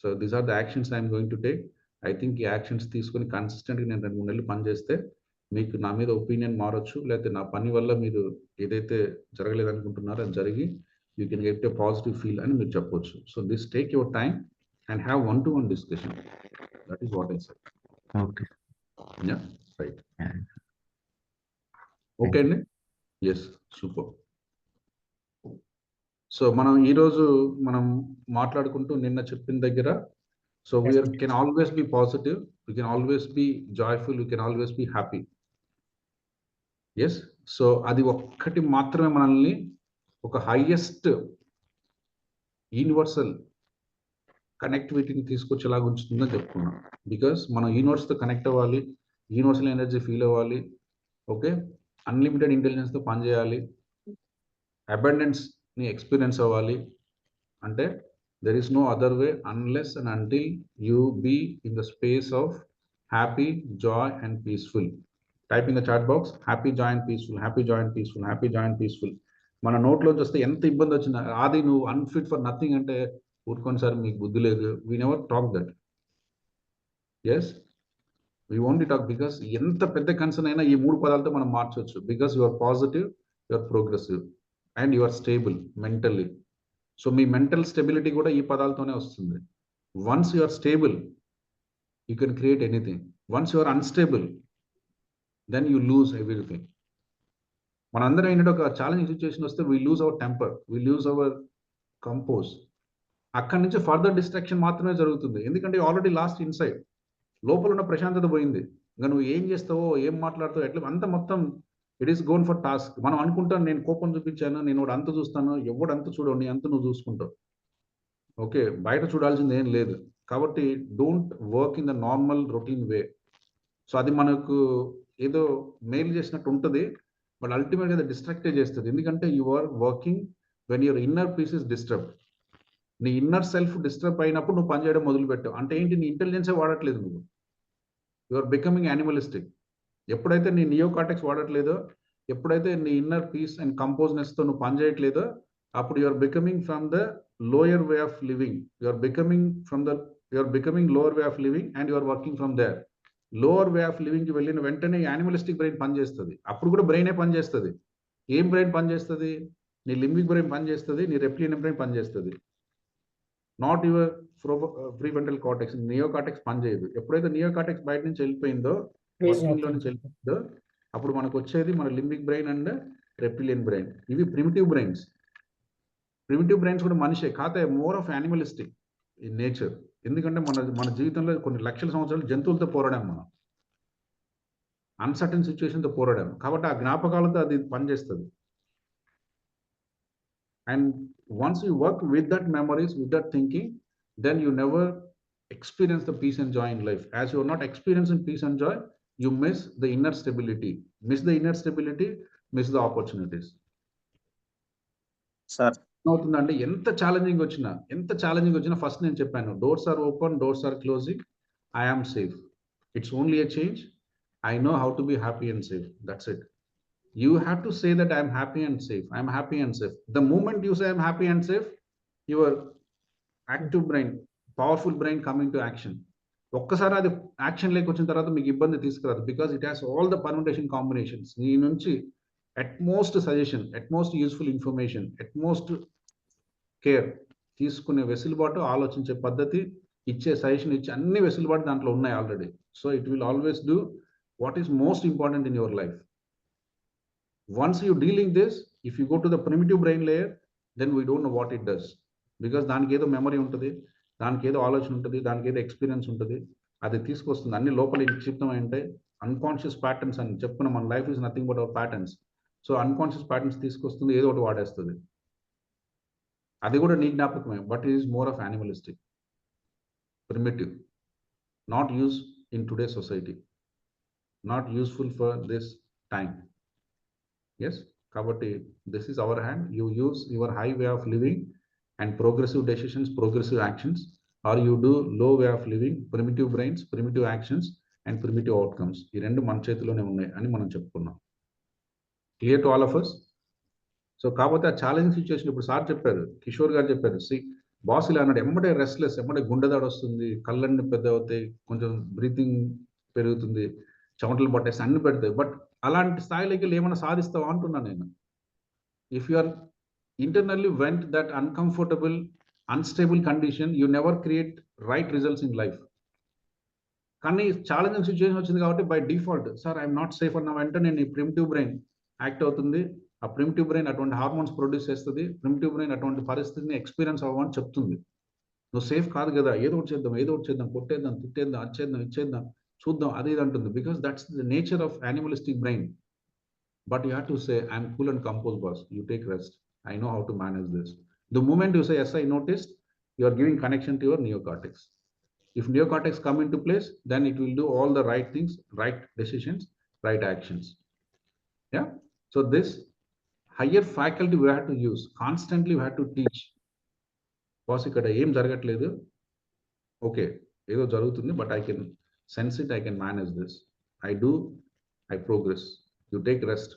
So these are the actions I'm going to take. I think ఈ యాక్షన్స్ తీసుకొని కన్సిస్టెంట్గా నేను 2-3 నెలలు పని చేస్తే మీకు నా మీద ఒపీనియన్ మారొచ్చు, లేకపోతే నా పని వల్ల మీరు ఏదైతే జరగలేదు అనుకుంటున్నారో అది జరిగి you can get a positive feel అని మీరు చెప్పొచ్చు. So this take your time and have 1-to-1 discussion. That is what I said. Okay. Yeah, right. Yeah. Okay అండి. Yes, super. సో మనం ఈరోజు మనం మాట్లాడుకుంటూ నిన్న చెప్పిన దగ్గర, so we can always be positive, we can always be joyful, we can always be happy. Yes, so అది ఒక్కటి మాత్రమే మనల్ని ఒక హైయెస్ట్ యూనివర్సల్ కనెక్టివిటీని తీసుకొచ్చేలాగా ఉంచుతుందని చెప్పుకున్నాం. బికాస్ మనం యూనివర్స్తో కనెక్ట్ అవ్వాలి, యూనివర్సల్ ఎనర్జీ ఫీల్ అవ్వాలి, ఓకే, అన్లిమిటెడ్ ఇంటెలిజెన్స్తో పనిచేయాలి, అబండెన్స్ని ఎక్స్పీరియన్స్ అవ్వాలి. అంటే there is no other way unless and until you be in the space of happy, joy and peaceful. Type in the chat box happy, joy and peaceful, happy, joy and peaceful, happy, joy and peaceful. మన నోట్లో వస్తే ఎంత ఇబ్బంది వచ్చినా అది నువ్వు unfit for nothing అంటే ఊరుకొని sir మీకు బుద్ధి లేదు. We never talk that. Yes, we only talk because ఎంత పెద్ద కన్సర్న్ అయినా ఈ 3 పదాలతో మనం మార్చవచ్చు. Because you are positive, you are progressive and you are stable mentally. So మీ మెంటల్ స్టెబిలిటీ కూడా ఈ పదాలతోనే వస్తుంది. Once you are stable you can create anything. Once you are unstable then you lose everything. మనందరం ఏంటంటే ఒక challenge situation వస్తే we lose our temper, we lose hour compose. అక్కడి నుంచి ఫర్దర్ డిస్ట్రాక్షన్ మాత్రమే జరుగుతుంది. ఎందుకంటే ఆల్రెడీ లాస్ట్ ఇన్సైడ్, లోపల ఉన్న ప్రశాంతత పోయింది. ఇంకా నువ్వు ఏం చేస్తావో, ఏం మాట్లాడతావో, ఎట్లా అంత మొత్తం it is gone for task. మనం అనుకుంటాం నేను కోపం చూపించాను, నేను వాడు అంత చూస్తాను, ఎవడు అంత చూడవు, నీ అంత నువ్వు చూసుకుంటావు. ఓకే, బయట చూడాల్సింది ఏం లేదు. కాబట్టి don't work in the normal routine way. So అది మనకు ఏదో మెయిల్ చేసినట్టు ఉంటుంది, బట్ అల్టిమేట్గా అది డిస్ట్రాక్టే చేస్తుంది. ఎందుకంటే you are working when your inner peace is disturb. నీ ఇన్నర్ సెల్ఫ్ డిస్టర్బ్ అయినప్పుడు నువ్వు పనిచేయడం మొదలుపెట్టావు అంటే ఏంటి, నీ ఇంటెలిజెన్సే వాడట్లేదు నువ్వు. You are becoming animalistic. ఎప్పుడైతే నీ నియో కార్టెక్స్ వాడట్లేదో, ఎప్పుడైతే నీ ఇన్నర్ పీస్ అండ్ కంపోజ్నెస్తో నువ్వు పనిచేయట్లేదో, అప్పుడు you are becoming from the lower way of living. You are becoming lower way of living and you are working from there. Lower way of లివింగ్కి వెళ్ళిన వెంటనే యానిమలిస్టిక్ బ్రెయిన్ పనిచేస్తుంది. అప్పుడు కూడా బ్రెయినే పనిచేస్తుంది. ఏం బ్రెయిన్ పనిచేస్తుంది? నీ లింబిక్ బ్రెయిన్ పనిచేస్తుంది, నీ రెప్టిలియన్ బ్రెయిన్ పనిచేస్తుంది. Not your prefrontal cortex, neo cortex పనిచేయదు. ఎప్పుడైతే నియో కార్టెక్స్ బయట నుంచి వెళ్ళిపోయిందో, వర్కింగ్ లో నుంచి వెళ్ళిపోయిందో, అప్పుడు మనకు వచ్చేది మన limbic brain and reptilian brain. ఇవి ప్రిమిటివ్ బ్రెయిన్స్. ప్రిమిటివ్ బ్రెయిన్స్ కూడా మనిషే, కాకపోతే more of animalistic in nature. ఎందుకంటే మన జీవితంలో కొన్ని లక్షల సంవత్సరాలు జంతువులతో పోరాడాం, మనం అన్సర్టన్ సిచ్యువేషన్తో పోరాడాం. కాబట్టి ఆ జ్ఞాపకాలతో అది పనిచేస్తుంది. And once you work with that memories, with that thinking, then you never experience the peace and joy in life. As you are not experiencing peace and joy, you miss the inner stability. Miss the inner stability, miss the opportunities. Sir. అవుతుందండి. ఎంత challenging వచ్చినా first నేను చెప్పాను, doors are open, doors are closing, I am safe. It's only a change. I know how to be happy and safe. That's it. You have to say that I am happy and safe. I am happy and safe. The moment you say I am happy and safe, your active brain, powerful brain coming to action. ఒక్కసారి అది action లేక వచ్చిన తర్వాత మీకు ఇబ్బంది తీసుకురాదు. Because it has all the permutation combinations. నీ నుంచి utmost suggestion, utmost useful information, utmost care తీసుకునే వెసులుబాటు, ఆలోచించే పద్ధతి, ఇచ్చే సజెషన్ ఇచ్చే అన్ని వెసులుబాటు దాంట్లో ఉన్నాయి already. So it will always do what is most important in your life. Once you dealing this, if you go to the primitive brain layer, then we don't know what it does. Because దానికి ఏదో memory ఉంటుంది, దానికి ఏదో ఆలోచన ఉంటుంది, దానికి ఏదో experience ఉంటుంది, అది తీసుకొస్తుంది. అన్ని లోపల నిక్షిప్తమై ఉంటాయి. అన్కాన్షియస్ ప్యాటర్న్స్ అని చెప్పుకున్న మన life is nothing but our patterns. So unconscious patterns తీసుకొస్తుంది, ఏదో ఒకటి వాడేస్తుంది. అది కూడా నీ జ్ఞాపకమే, but it is more of animalistic, primitive, not use in today society, not useful for this time. Yes, kabatti this is our hand. You use your high way of living and progressive decisions, progressive actions, or you do low way of living, primitive brains, primitive actions and primitive outcomes. Ee rendu man chethilone unnai ani manam cheppukunnam. Clear to all of us? So kabatti a challenge situation ippudu sir chepparu, Kishore garu chepparu, see boss ఇలా అన్నాడు, ఎమ్మడే restless, ఎమ్మడే గుండె దడ వస్తుంది, కళ్ళన్నీ పెద్ద అవుతాయి, కొంచెం breathing పెరుగుతుంది, చెమటలు పట్టేసి అన్ని పెడతాయి. బట్ అలాంటి స్థాయిలోకి వెళ్ళి ఏమైనా సాధిస్తావా అంటున్నా నేను. If you are internally went that uncomfortable, unstable condition, you never create right results in life. కానీ ఛాలెంజింగ్ సిచ్యువేషన్ వచ్చింది కాబట్టి by default sir I'm not safe అన్న వెంటనే నేను ప్రిమిటివ్ బ్రెయిన్ యాక్ట్ అవుతుంది. ఆ ప్రిమిటివ్ బ్రెయిన్ అటువంటి హార్మోన్స్ ప్రొడ్యూస్ చేస్తుంది. ప్రిమిటివ్ బ్రెయిన్ అటువంటి పరిస్థితిని ఎక్స్పీరియన్స్ అవ్వమని చెప్తుంది. నువ్వు సేఫ్ కాదు కదా, ఏదో ఒకటి చేద్దాం, ఏదో ఒకటి చేద్దాం, కొట్టేద్దాం, తిట్టేద్దాం, అచ్చేద్దాం, ఇచ్చేద్దాం, చూద్దాం, అది ఇది అంటుంది. Because that's the nature of animalistic brain. But you have to say I'm cool and compose boss, you take rest, I know how to manage this. The moment you say, yes, I noticed, you are giving connection to your neocortex. If neocortex come into place, then it will do all the right things, right decisions, right actions. Yeah. So this higher faculty we have to use. Constantly we have to teach. Boss, ikkada em jaragatledu. Okay, edo jarugutundi, but I can sense it, I can manage this. I do, I progress. You take rest.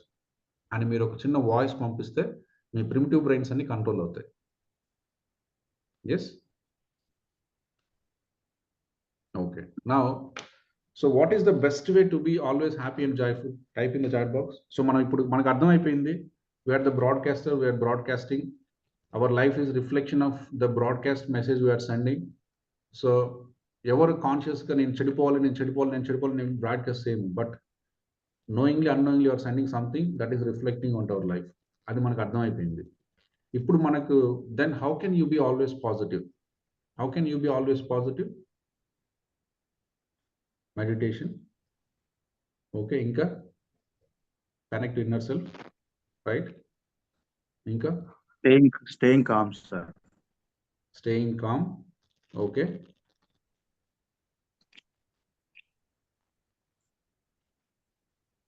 And మీరు ఒక చిన్న voice పంపిస్తే మీ primitive brains అన్ని control అవుతాయి. Yes, okay. Now so what is the best way to be always happy and joyful? Type in the chat box. So మనం ఇప్పుడు మనకు అర్థమైపోయింది, we're the broadcaster, we're broadcasting, our life is reflection of the broadcast message we're sending. So ఎవరు కాన్షియస్గా నేను చెడిపోవాలి, నేను చెడిపోవాలి, నేను చెడిపోవాలి, నేను బ్రాడ్కాస్ట్ చేయము. But knowingly, unknowingly you are sending something that is reflecting on our life. అది మనకు అర్థమైపోయింది. ఇప్పుడు మనకు then how can you be always positive? How can you be always positive? Meditation. Okay, ఇంకా connect to inner self, right? ఇంకా staying calm, sir. Staying calm. Okay.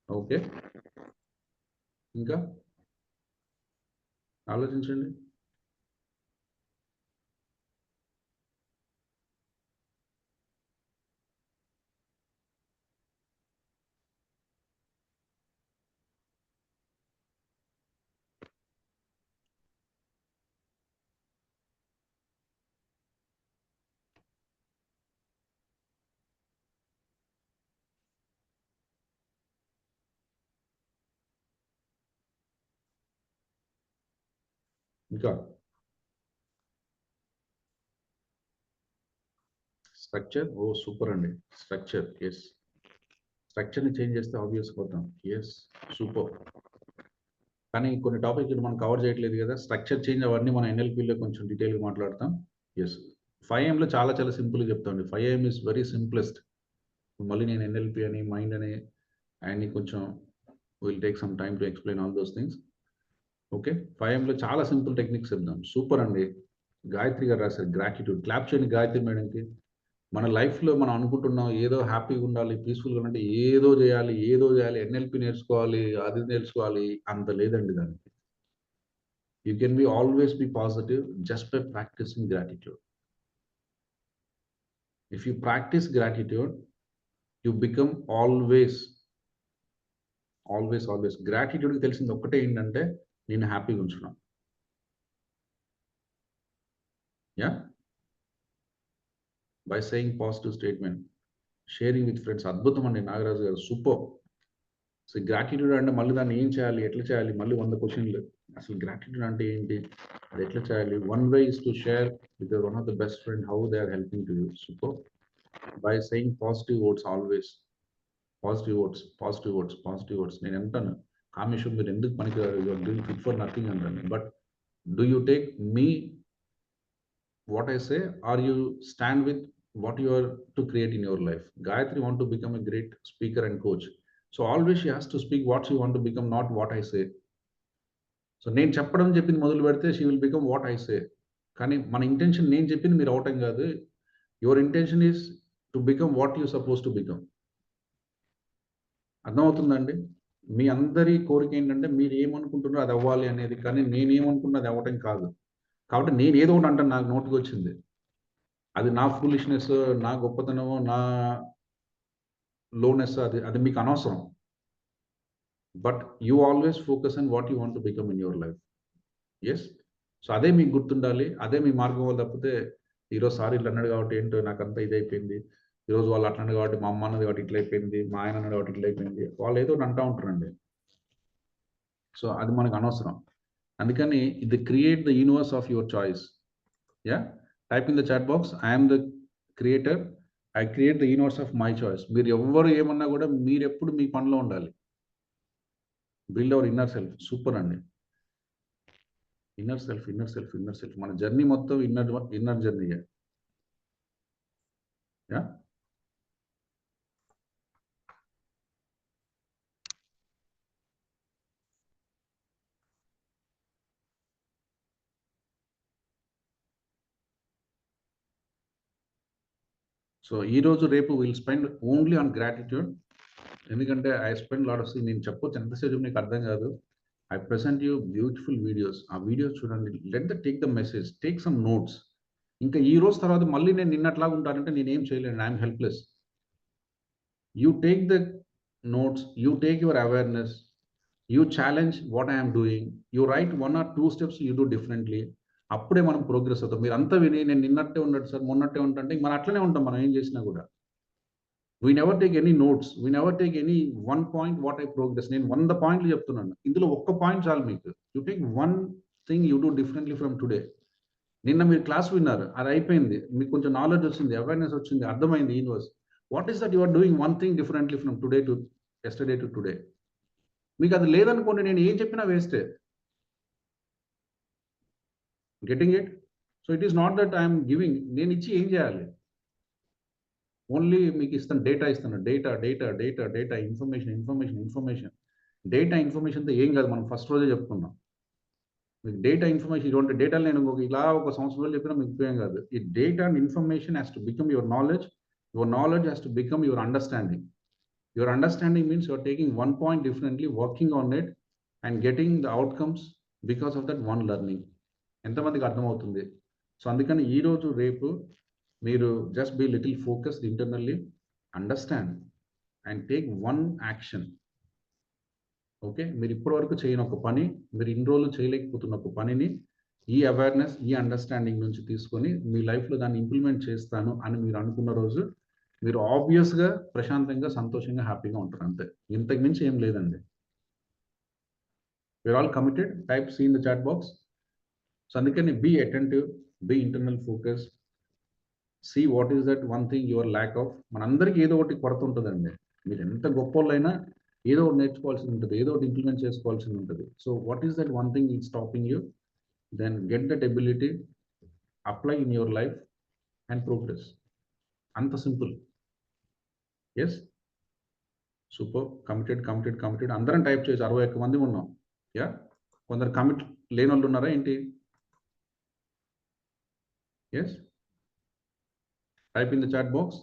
Okay, ఇంకా ఆలోచించండి. ఇంకా స్ట్రక్చర్. ఓ సూపర్ అండి, స్ట్రక్చర్. ఎస్, స్ట్రక్చర్ని change చేస్తే obvious అవుతాం. Yes, super. కానీ కొన్ని టాపిక్ మనం కవర్ చేయట్లేదు కదా, స్ట్రక్చర్ చేంజ్ అవన్నీ మనం ఎన్ఎల్పిలో కొంచెం డీటెయిల్గా మాట్లాడతాం. ఎస్, 5am చాలా చాలా సింపుల్గా చెప్తామండి. 5am is very simplest. మళ్ళీ నేను ఎన్ఎల్పి అని, మైండ్ అని, అండ్ కొంచెం will take some time to explain all those things. Okay, 5amలో చాలా సింపుల్ టెక్నిక్స్ చెప్దాం. సూపర్ అండి. గాయత్రి గారు రాశారు గ్రాటిట్యూడ్. క్లాప్ చేయండి గాయత్రి మేడంకి. మన లైఫ్లో మనం అనుకుంటున్నాం ఏదో హ్యాపీగా ఉండాలి, పీస్ఫుల్గా ఉండాలి, ఏదో చేయాలి, ఏదో చేయాలి, ఎన్ఎల్పి నేర్చుకోవాలి, అది నేర్చుకోవాలి, అంత లేదండి దానికి. You can be always be positive just by practicing gratitude. If you practice gratitude, you become always always always. గ్రాటిట్యూడ్కి తెలిసింది ఒక్కటే ఏంటంటే నేను హ్యాపీగా ఉంచున్నాను. Yeah, by saying positive statement, sharing with friends. అద్భుతం అండి నాగరాజు గారు, సూపర్. సో గ్రాటిట్యూడ్ అంటే మళ్ళీ దాన్ని ఏం చేయాలి, ఎట్లా చేయాలి, మళ్ళీ 100 క్వశ్చన్లు. అసలు గ్రాటిట్యూడ్ అంటే ఏంటి, అది ఎట్లా చేయాలి? One way is to share with one of the best friend how they are helping to you. Super. By saying positive words always. Positive words, positive words, positive words. నేను అంటాను కామేశ్వర్ మీరు ఎందుకు పనికి ఫిట్ ఫర్ నథింగ్ అంటాను. But do you take me what I say, or you stand with what you are to create in your life? Gayatri want to become a great speaker and coach. So always she has to speak what she want to become, not what I say. So నేను చెప్పడం చెప్పింది మొదలు పెడితే she will become what I say. కానీ మన intention నేను చెప్పింది మీరు అవటం కాదు. Your intention is to become what you suppose to become. అర్థమవుతుందండి? మీ అందరి కోరిక ఏంటంటే మీరు ఏమనుకుంటున్నారో అది అవ్వాలి అనేది, కానీ నేనేమనుకున్నా అది అవ్వటం కాదు. కాబట్టి నేను ఏదో ఒకటి అంటాను, నాకు నోటికి వచ్చింది, అది నా ఫూలిష్నెస్, నా గొప్పతనమో, నా లోనెస్, అది మీకు అనవసరం. But you always focus on what you want to become in your life. Yes, so అదే మీకు గుర్తుండాలి, అదే మీ మార్గం వల్ల. తప్పితే ఈరోజు సార్ ఇట్లా అన్నాడు కాబట్టి ఏంటో నాకంతా ఇదైపోయింది, ఈరోజు వాళ్ళు అట్లా అన్నాడు కాబట్టి మా అమ్మ అన్నది కాబట్టి ఇట్లా అయిపోయింది, మా ఆయన అన్నాడు కాబట్టి ఇట్లా అయిపోయింది, వాళ్ళు ఏదో ఒకటి అంటూ ఉంటారండి. సో అది మనకు అనవసరం. అందుకని ఇది create the universe of your choice. Yeah, type in the chat box, I'm the creator, I create the universe of my choice. మీరు ఎవ్వరు ఏమన్నా కూడా మీరు ఎప్పుడు మీ పనిలో ఉండాలి. Build our inner self. Super అండి. Inner self, inner self, inner self. మన జర్నీ మొత్తం ఇన్నర్ జర్నీయే. యా, సో ఈ రోజు రేపు will spend only on gratitude. ఎందుకంటే I spend lot of see, నేను చెప్పొచ్చు ఎంతసేపు నీకు అర్థం కాదు. I present you beautiful videos. ఆ వీడియోస్ చూడండి, let the take the message, take some notes. ఇంకా ఈ రోజు తర్వాత మళ్ళీ నేను నిన్నట్లాగా ఉంటానంటే నేనేం చేయలేను, I'm helpless. You take the notes, you take your awareness, you challenge what I'm doing, you right 1 or 2 steps you do differently. అప్పుడే మనం ప్రోగ్రెస్ అవుతాం. మీరు అంతా విని నేను నిన్నట్టే ఉన్నట్టు సార్, మొన్నట్టే ఉంటాంటే మనం అట్లనే ఉంటాం. మనం ఏం చేసినా కూడా we never take any notes, we never take any one point what I progress. నేను 100 పాయింట్లు చెప్తున్నాను, ఇందులో ఒక్క పాయింట్ చాలు మీకు. You take one thing you do differently from today. నిన్న మీరు క్లాస్ విన్నారు, అది అయిపోయింది, మీకు కొంచెం నాలెడ్జ్ వచ్చింది, అవేర్నెస్ వచ్చింది, అర్థమైంది universe. What is that you are doing one thing differently from today to yesterday to today. మీకు అది లేదనుకోండి, నేను ఏం చెప్పినా వేస్టే. Getting it? So it is not that I'm giving, నేను ఇచ్చి ఏం చేయాలి? ఓన్లీ మీకు ఇస్తాను, డేటా ఇస్తాను. Data data data data, information information information. Data ఇన్ఫర్మేషన్తో ఏం కాదు, మనం ఫస్ట్ రోజే చెప్పుకున్నాం. మీకు డేటా ఇన్ఫర్మేషన్ ఇటువంటి డేటాలు నేను ఇలా ఒక సంవత్సరం రోజులు చెప్పినా మీకు ఉపయోగం కాదు. ఈ data and information has to become your knowledge, your knowledge has to become your understanding. Your understanding means your taking one point differently, working on it and getting the outcomes because of that one learning. ఎంతమందికి అర్థమవుతుంది? So అందుకని ఈరోజు రేపు మీరు just be little focused internally, understand and take one action. Okay, మీరు ఇప్పటివరకు చేయని ఒక పని, మీరు ఇన్ని రోజులు చేయలేకపోతున్న ఒక పనిని ఈ అవేర్నెస్, ఈ అండర్స్టాండింగ్ నుంచి తీసుకొని మీ లైఫ్లో దాన్ని ఇంప్లిమెంట్ చేస్తాను అని మీరు అనుకున్న రోజు మీరు ఆబ్వియస్గా ప్రశాంతంగా, సంతోషంగా, హ్యాపీగా ఉంటారు. అంతే, ఇంతకు మించి ఏం లేదండి. We're all committed. Type C in the chat box. So అందుకని be attentive, be internal focus, see what is that one thing your lack of. మనందరికీ ఏదో ఒకటి కొరత ఉంటుందండి. మీరు ఎంత గొప్పవాళ్ళైనా ఏదో ఒకటి నేర్చుకోవాల్సి ఉంటుంది, ఏదో ఒకటి ఇంప్లిమెంట్ చేసుకోవాల్సి ఉంటుంది. So what is that one thing is stopping you? Then get that ability, apply in your life and progress. అంత simple. Yes, super. Committed committed committed అందరం టైప్ చేసి 61 మంది ఉన్నాం. యా, కొందరు కమిట్ లేని వాళ్ళు ఉన్నారా ఏంటి? Yes, type in the chat box.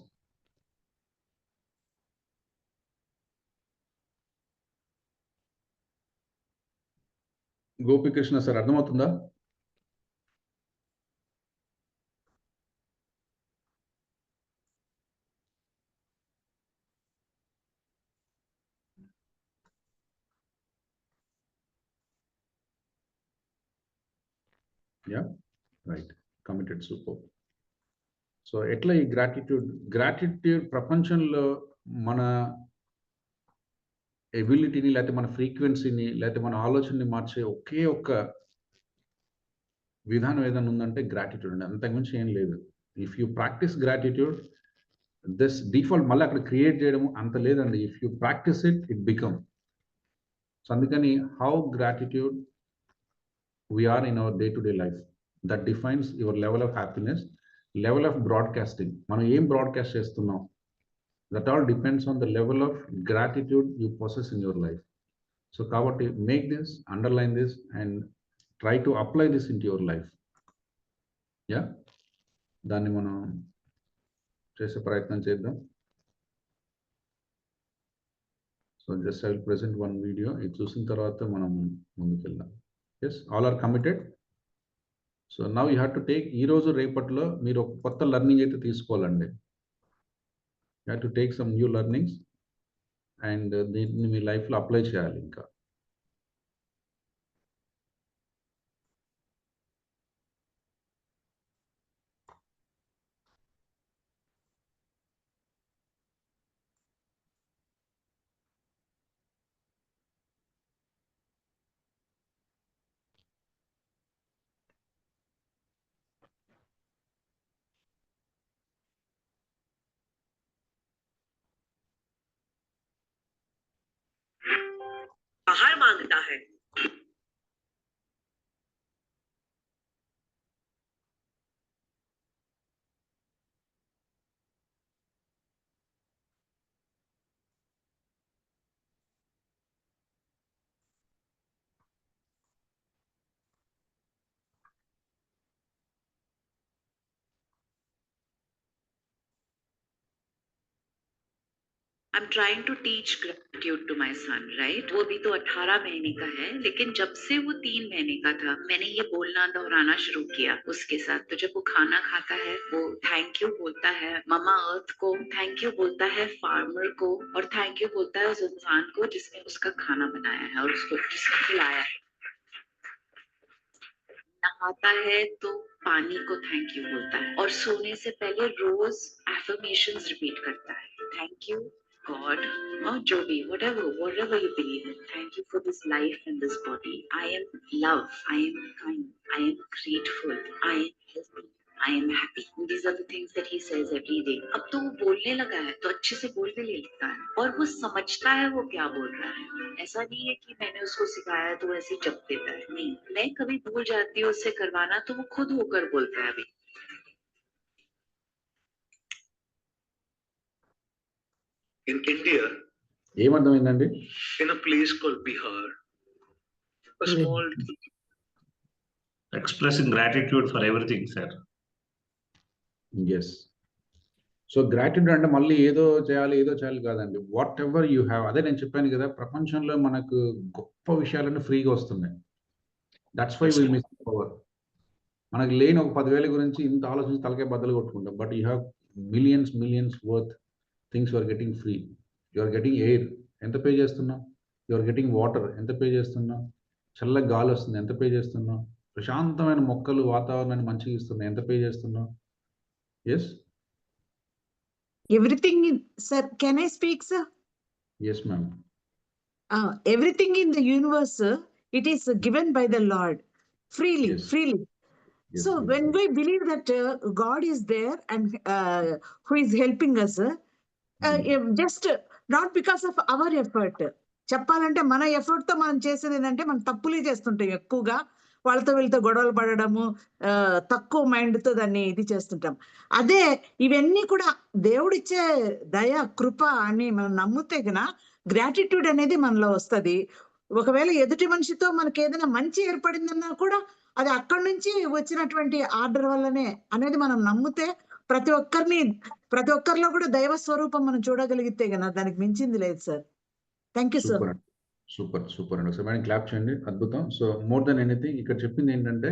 Gopikrishna sir, అర్థమవుతుందా? Yeah, right, committed, super. So ఎట్లా ఈ గ్రాటిట్యూడ్ ప్రపంచంలో మన ఎబిలిటీని, లేకపోతే మన ఫ్రీక్వెన్సీని, లేకపోతే మన ఆలోచనని మార్చే ఒకే ఒక్క విధానం ఏదైనా ఉందంటే గ్రాటిట్యూడ్ అండి. అంతకుమించి ఏం లేదు. If you practice gratitude, this default మళ్ళీ అక్కడ క్రియేట్ చేయడం అంత లేదండి. If you practice it, it become. So అందుకని how gratitude we're in our day to day life, that defines your level of happiness, level of broadcasting. మనం ఏం broadcast చేస్తున్నాం, that all depends on the level of gratitude you possess in your life. So kabatti make this, underline this and try to apply this into your life. Yeah, danni manam chese prayatnam cheddam. So just I will present one video, it chusin tarvata manam munduku veldam. Yes, all are committed. So now you have to take ee roju repatlo meer oka kotta learning aithe teesukovalandi. You have to take some new learnings and దీన్ని మీ లైఫ్లో apply చేయాలి. ఇంకా आभार मांगता है। I'm trying to teach gratitude to my son, right? वो भी तो 18 महीने का है, लेकिन जब से वो 3 महीने का था, मैंने ये बोलना दोहराना शुरू किया उसके साथ। तो जब वो खाना खाता है, वो थैंक यू बोलता है ममा अर्थ को, थैंक यू बोलता है फार्मर को, और थैंक यू बोलता है उस इंसान को जिसने उसका खाना बनाया है और उसको जिसने खिलाया है। नहाता है तो पानी को थैंक यू बोलता है, और सोने से पहले रोज एफर्मेशंस रिपीट करता है। Thank you God, or Joby, whatever you believe in. Thank you for this life and this body. I am love. I am kind. I am grateful. I am healthy. I am happy. These are the things that he says every day. अब तो वो बोलने लगा है, तो अच्छे से बोल भी लेता है, और वो समझता है वो क्या बोल रहा है। ऐसा नहीं है कि मैंने उसको सिखाया तो ऐसे ही जप देता है, नहीं। मैं कभी भूल जाती हूँ उससे करवाना, तो वो खुद होकर बोलता है। अभी in India, ఏమర్థమైందండి? in a place called Bihar, a small expressing gratitude for everything, sir. Yes. So gratitude అంటే మళ్ళీ ఏదో చేయాలి కాదండి. వాట్ ఎవర్ యూ హ్యావ్, అదే నేను చెప్పాను కదా, ప్రపంచంలో మనకు గొప్ప విషయాలన్నీ ఫ్రీగా వస్తున్నాయి. That's why we miss power. మనకు లేని ఒక 10,000 గురించి ఇంత ఆలోచించి తలకే బద్దలు కొట్టుకుంటాం. But you have millions worth things you are getting free. You are getting air, ఎంత పే చేస్తున్నావు? యు ఆర్ గెటింగ్ వాటర్, ఎంత పే చేస్తున్నావు? చల్లగా గాలి వస్తుంది, ఎంత పే చేస్తున్నావు? ప్రశాంతమైన మొక్కలు, వాతావరణాన్ని మంచిగా ఇస్తున్నాయి, ఎంత పే చేస్తున్నావు? Yes. Everything in, sir, can I speak, sir? Yes, ma'am. Everything in the universe, sir, it is given by the Lord freely. Yes. Yes, So yes, when yes. we believe that God is there and who is helping us, just not because of our effort. చెప్పాలంటే మన effort తో మనం చేసేది ఏంటంటే మనం తప్పులే చేస్తుంటాం ఎక్కువగా. వాళ్ళతో వీళ్ళతో గొడవలు పడడము, తక్కువ మైండ్ తో దాన్ని ఇది చేస్తుంటాం. అదే ఇవన్నీ కూడా దేవుడిచ్చే దయ, కృప అని మనం నమ్మితే గన గ్రాటిట్యూడ్ అనేది మనలో వస్తుంది. ఒకవేళ ఎదుటి మనిషితో మనకి ఏదైనా మంచి ఏర్పడిందన్నా కూడా అది అక్కడి నుంచి వచ్చినటువంటి ఆర్డర్ వల్లనే అనేది మనం నమ్మితే, ప్రతి ఒక్కరిలో కూడా దైవ స్వరూపం మనం చూడగలిగితే గన దానికి మించింది లేదు sir. Thank you sir. Super అండి. ఒకసారి మేడం క్లాప్ చేయండి. అద్భుతం. సో మోర్ దెన్ ఎనీథింగ్ ఇక్కడ చెప్పింది ఏంటంటే,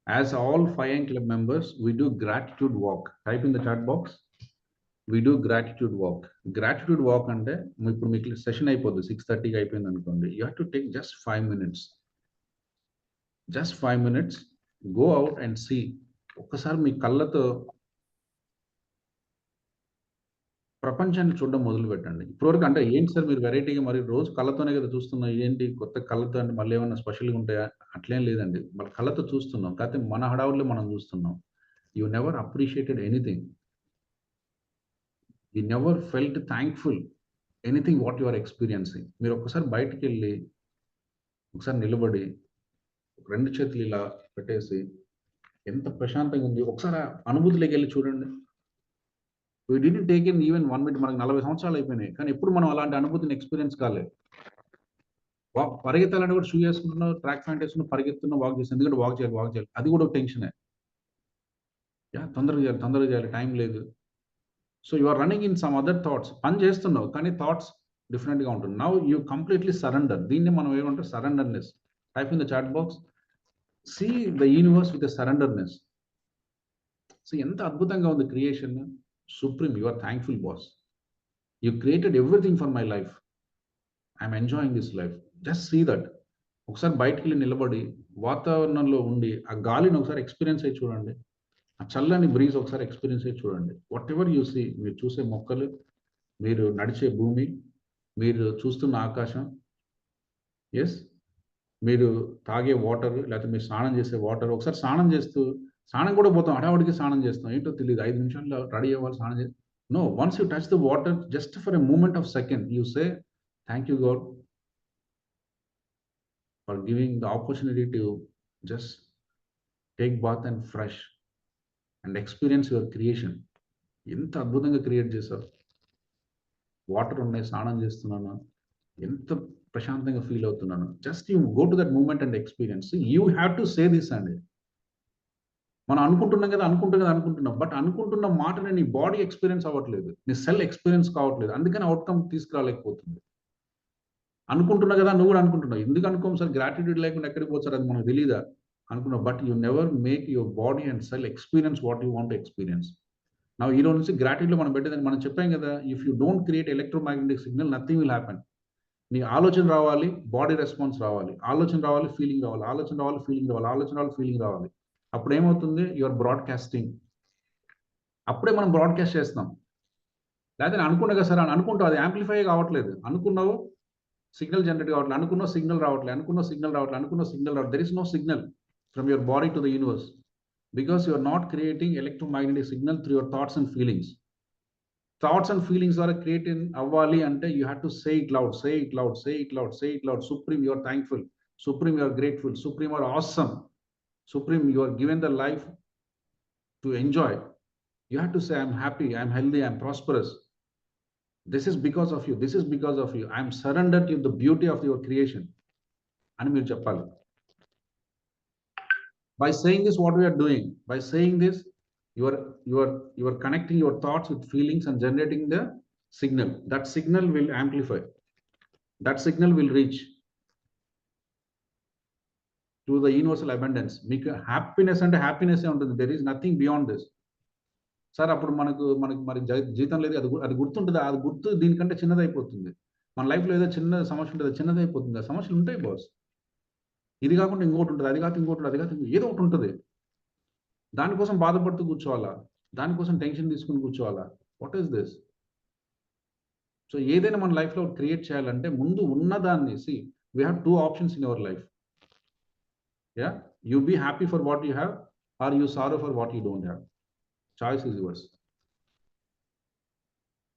as all 5am club members we do gratitude walk. టైప్ ఇన్ ద చాట్ బాక్స్, we do gratitude walk. Gratitude walk అంటే ఇప్పుడు మీకు సెషన్ అయిపోద్ది, 6:30కి అయిపోయింది అనుకోండి. You have to take just 5 minutes. Just 5 minutes, go out and see. ఒక్కసారి మీ కళ్ళతో ప్రపంచాన్ని చూడడం మొదలు పెట్టండి. ఇప్పటివరకు అంటే ఏంటి సార్ మీరు వెరైటీగా మరి రోజు కళ్ళతోనే కదా చూస్తున్నాం, ఏంటి కొత్త కళ్ళతో అంటే మళ్ళీ ఏమన్నా స్పెషల్గా ఉంటాయా? అట్లేం లేదండి, మన కళ్ళతో చూస్తున్నాం, కాకపోతే మన హడావుల్లో మనం చూస్తున్నాం. You never appreciated anything, you never felt thankful anything what you are experiencing. మీరు ఒక్కసారి బయటికి వెళ్ళి ఒకసారి నిలబడి 2 చేతులు ఇలా పెట్టేసి ఎంత ప్రశాంతంగా ఉంది ఒకసారి అనుభూతిలోకి వెళ్ళి చూడండి. We didn't take in even 1 minute. మనకు 40 సంవత్సరాలు అయిపోయినాయి, కానీ ఎప్పుడు మనం అలాంటి అనుభూతిని ఎక్స్పీరియన్స్ కాలేదు. పరిగెత్తాలంటే కూడా షూ వేసుకుంటున్నావు, ట్రాక్ ప్యాంట్ వేసుకుని పరిగెత్తున్నా, వాక్ చేసి, ఎందుకంటే వాక్ చేయాలి, అది కూడా ఒక టెన్షనే. తొందరగా చేయాలి, టైం లేదు. So you are running in some other thoughts. పని చేస్తున్నావు కానీ థాట్స్ డిఫరెంట్గా ఉంటుంది. Now you completely surrender. దీన్ని మనం ఏమంటారు? Surrenderness. Type in the chat box, see the universe with surrenderness. So ఎంత అద్భుతంగా ఉంది creation. Supreme, you are thankful, boss. You created everything for my life. I'm enjoying this life. Just see that. ఒకసారి బయటికి వెళ్ళి నిలబడి వాతావరణంలో ఉండి ఆ గాలిని ఒకసారి ఎక్స్పీరియన్స్ అయ్యి చూడండి. ఆ చల్లని బ్రీజ్ ఒకసారి ఎక్స్పీరియన్స్ అయ్యి చూడండి. వాట్ ఎవర్ యూ సీ, మీరు చూసే మొక్కలు, మీరు నడిచే భూమి, మీరు చూస్తున్న ఆకాశం, ఎస్, మీరు తాగే వాటర్, లేకపోతే మీరు స్నానం చేసే వాటర్. ఒకసారి స్నానం కూడా పోతాం, హడావుడికి స్నానం చేస్తాం, ఏంటో తెలియదు, 5 నిమిషాల్లో రెడీ అవ్వాలి స్నానం చేస్తాం. No, once you touch the water just for a moment of second, you say thank you God, for giving the opportunity to just take bath and fresh and experience your creation. ఎంత అద్భుతంగా create చేశారు. Water ఉన్నాయి, స్నానం చేస్తున్నాను, ఎంత ప్రశాంతంగా feel అవుతున్నాను. Just you go to that moment and experience. You have to say this అండి. మనం అనుకుంటున్నాం, బట్ అనుకుంటున్న మాటని నీ బాడీ ఎక్స్పీరియన్స్ అవ్వట్లేదు, నీ సెల్ ఎక్స్పీరియన్స్ కావట్లేదు, అందుకని అవుట్కమ్ తీసుకురాలేకపోతుంది. అనుకుంటున్నా కదా, నువ్వు కూడా అనుకుంటున్నావు. ఎందుకు అనుకోము సార్, గ్రాటిట్యూడ్ లేకుండా ఎక్కడికి పోతారు, అది మనకు తెలియదా అనుకున్నావు. But you never make your body and cell experience what you want experience. నా ఈ రోజు నుంచి గ్రాటిట్యూడ్లో మనం పెట్టేదని మనం చెప్పాం కదా, if you don't create electromagnetic signal, nothing will happen. నీ ఆలోచన రావాలి, బాడీ రెస్పాన్స్ రావాలి, ఆలోచన రావాలి, ఫీలింగ్ రావాలి, ఆలోచన రావాలి, ఫీలింగ్ రావాలి, ఆలోచన రావాలి, ఫీలింగ్ రావాలి. అప్పుడు ఏమవుతుంది, యువర్ బ్రాడ్కాస్టింగ్. అప్పుడే మనం బ్రాడ్కాస్ట్ చేస్తాం. లేకపోతే అనుకున్నా కదా సార్ అని అనుకుంటావు, అది యాంప్లిఫై కావట్లేదు. అనుకున్నావు, సిగ్నల్ జనరేట్ కావట్లేదు, అనుకున్నావు, సిగ్నల్ రావట్లేదు, అనుకున్నావు, సిగ్నల్ రావట్లేదు, అనుకున్నావు, సిగ్నల్ రావట్లేదు. There is no signal from your body to the universe because you are not creating electromagnetic signal through your thoughts and feelings. Thoughts and feelings are created avvali ante you have to say it loud, say it loud, say it loud, say it loud. Supreme, you are thankful. Supreme, you are grateful. Supreme, you are awesome. Supreme, you are given the life to enjoy. You have to say, I'm happy, I'm healthy, I'm prosperous. This is because of you. This is because of you. I'm surrendered to the beauty of your creation. Ani meer cheppali. By saying this, what we are doing? By saying this, you are connecting your thoughts with feelings and generating the signal. That signal will amplify. That signal will reach to the universal abundance. Make happiness and happiness ఉంటుంది. There is nothing beyond this. Sir అప్పుడు మనకు మరి జీతం లేదు, అది గుర్తుంటుంది. అది గుర్తు దీనికంటే చిన్నదైపోతుంది. మన లైఫ్లో ఏదో చిన్న సమస్య ఉంటుంది, చిన్నదైపోతుంది. ఆ సమస్యలు ఉంటాయి బాస్. ఇది కాకుండా ఇంకోటి ఉంటుంది, అది కాకుండా ఇంకోటి, అది కాకుండా ఏదో ఒకటి ఉంటుంది. దానికోసం బాధపడుతూ కూర్చోవాలా, దానికోసం టెన్షన్ తీసుకుని కూర్చోవాలా? What is this? సో ఏదైనా మన లైఫ్లో క్రియేట్ చేయాలంటే ముందు ఉన్నదాన్ని we have 2 options in our life. Yeah, you be happy for what you have or you sorrow for what you don't have. Choice is yours.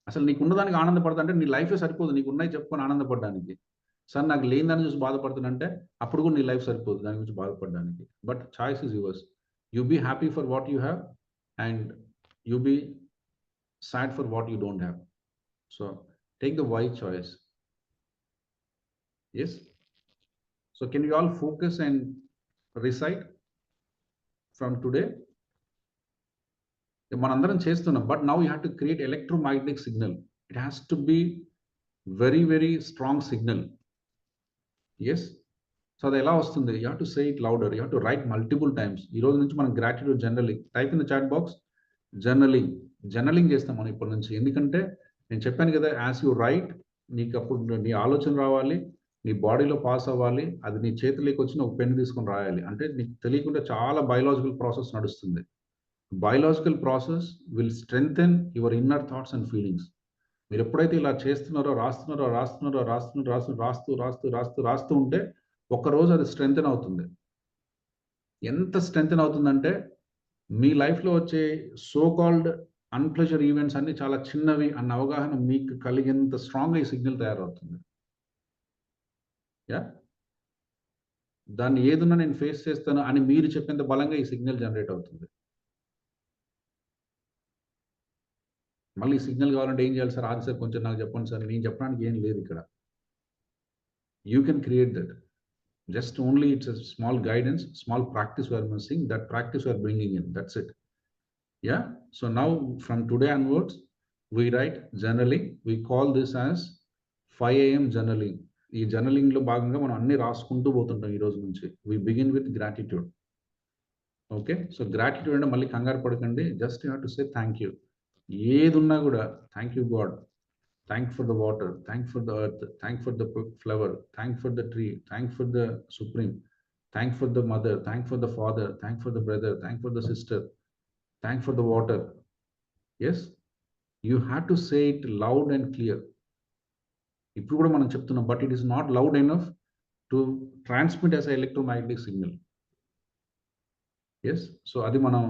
అసలు నీకు ఉన్నదానికి ఆనందపడతా అంటే నీ లైఫే సరిపోదు. నీకు ఉన్నాయి చెప్పుకొని ఆనందపడడానికి. సార్ నాకు లేని దాన్ని చూసి బాధపడుతుందంటే అప్పుడు కూడా నీ లైఫ్ సరిపోదు దాని గురించి బాధపడడానికి. But choice is yours. You be happy for what you have and you be sad for what you don't have. So take the wise choice. Yes. So can you all focus and recite from today? మనందరం చేస్తున్నాం, but now you have to create electromagnetic signal. It has to be very very strong signal. Yes. So అది ఎలా వస్తుంది? You have to say it louder, you have to write multiple times. ఈ రోజు నుంచి మనం gratitude journaling, type in the chat box journaling చేస్తాం మనం ఇప్పటి నుంచి. ఎందుకంటే నేను చెప్పాను కదా, యాజ్ యూ రైట్, నీకు అప్పుడు నీ ఆలోచన రావాలి, నీ బాడీలో పాస్ అవ్వాలి, అది నీ చేతిలోకి వచ్చి ఒక పెన్ తీసుకొని రాయాలి. అంటే నీకు తెలియకుండా చాలా బయలాజికల్ ప్రాసెస్ నడుస్తుంది. Biological process will strengthen your inner thoughts and feelings. మీరు ఎప్పుడైతే ఇలా చేస్తున్నారో, రాస్తూ ఉంటే ఒక్కరోజు అది స్ట్రెంగ్థెన్ అవుతుంది. ఎంత స్ట్రెంగ్థెన్ అవుతుందంటే మీ లైఫ్లో వచ్చే సో కాల్డ్ అన్ప్లెజర్ ఈవెంట్స్ అన్ని చాలా చిన్నవి అన్న అవగాహన మీకు కలిగేంత స్ట్రాంగ్గా ఈ సిగ్నల్ తయారవుతుంది. యా, దాన్ని ఏదున్నా నేను ఫేస్ చేస్తాను అని మీరు చెప్పేంత బలంగా ఈ సిగ్నల్ జనరేట్ అవుతుంది. మళ్ళీ సిగ్నల్ కావాలంటే ఏం చేయాలి సార్? ఆది సార్ కొంచెం నాకు చెప్పండి సార్. నేను చెప్పడానికి ఏం లేదు ఇక్కడ. You can create that. Just only it's a small guidance, small practice we are missing. That practice we are bringing in. That's it. Yeah. So now from today onwards, we write journaling. We call this as 5 AM journaling. ఈ journaling లో భాగంగా మనం అన్ని రాసుకుంటూ పోతుంటాం ఈ రోజు నుంచి. We begin with gratitude. Okay. So gratitude అంటే మళ్ళీ కంగారు పడకండి. Just you have to say thank you. ఏది ఉన్నా కూడా thank you God, thank for the water, thank for the earth, thank for the flower, thank for the tree, thank for the supreme, thank for the mother, thank for the father, thank for the brother, thank for the sister, thank for the water. Yes, you have to say it loud and clear. ఇప్పుడు కూడా మనం చెప్తున్నాం, but it is not loud enough to transmit as electromagnetic signal. Yes. So అది మనం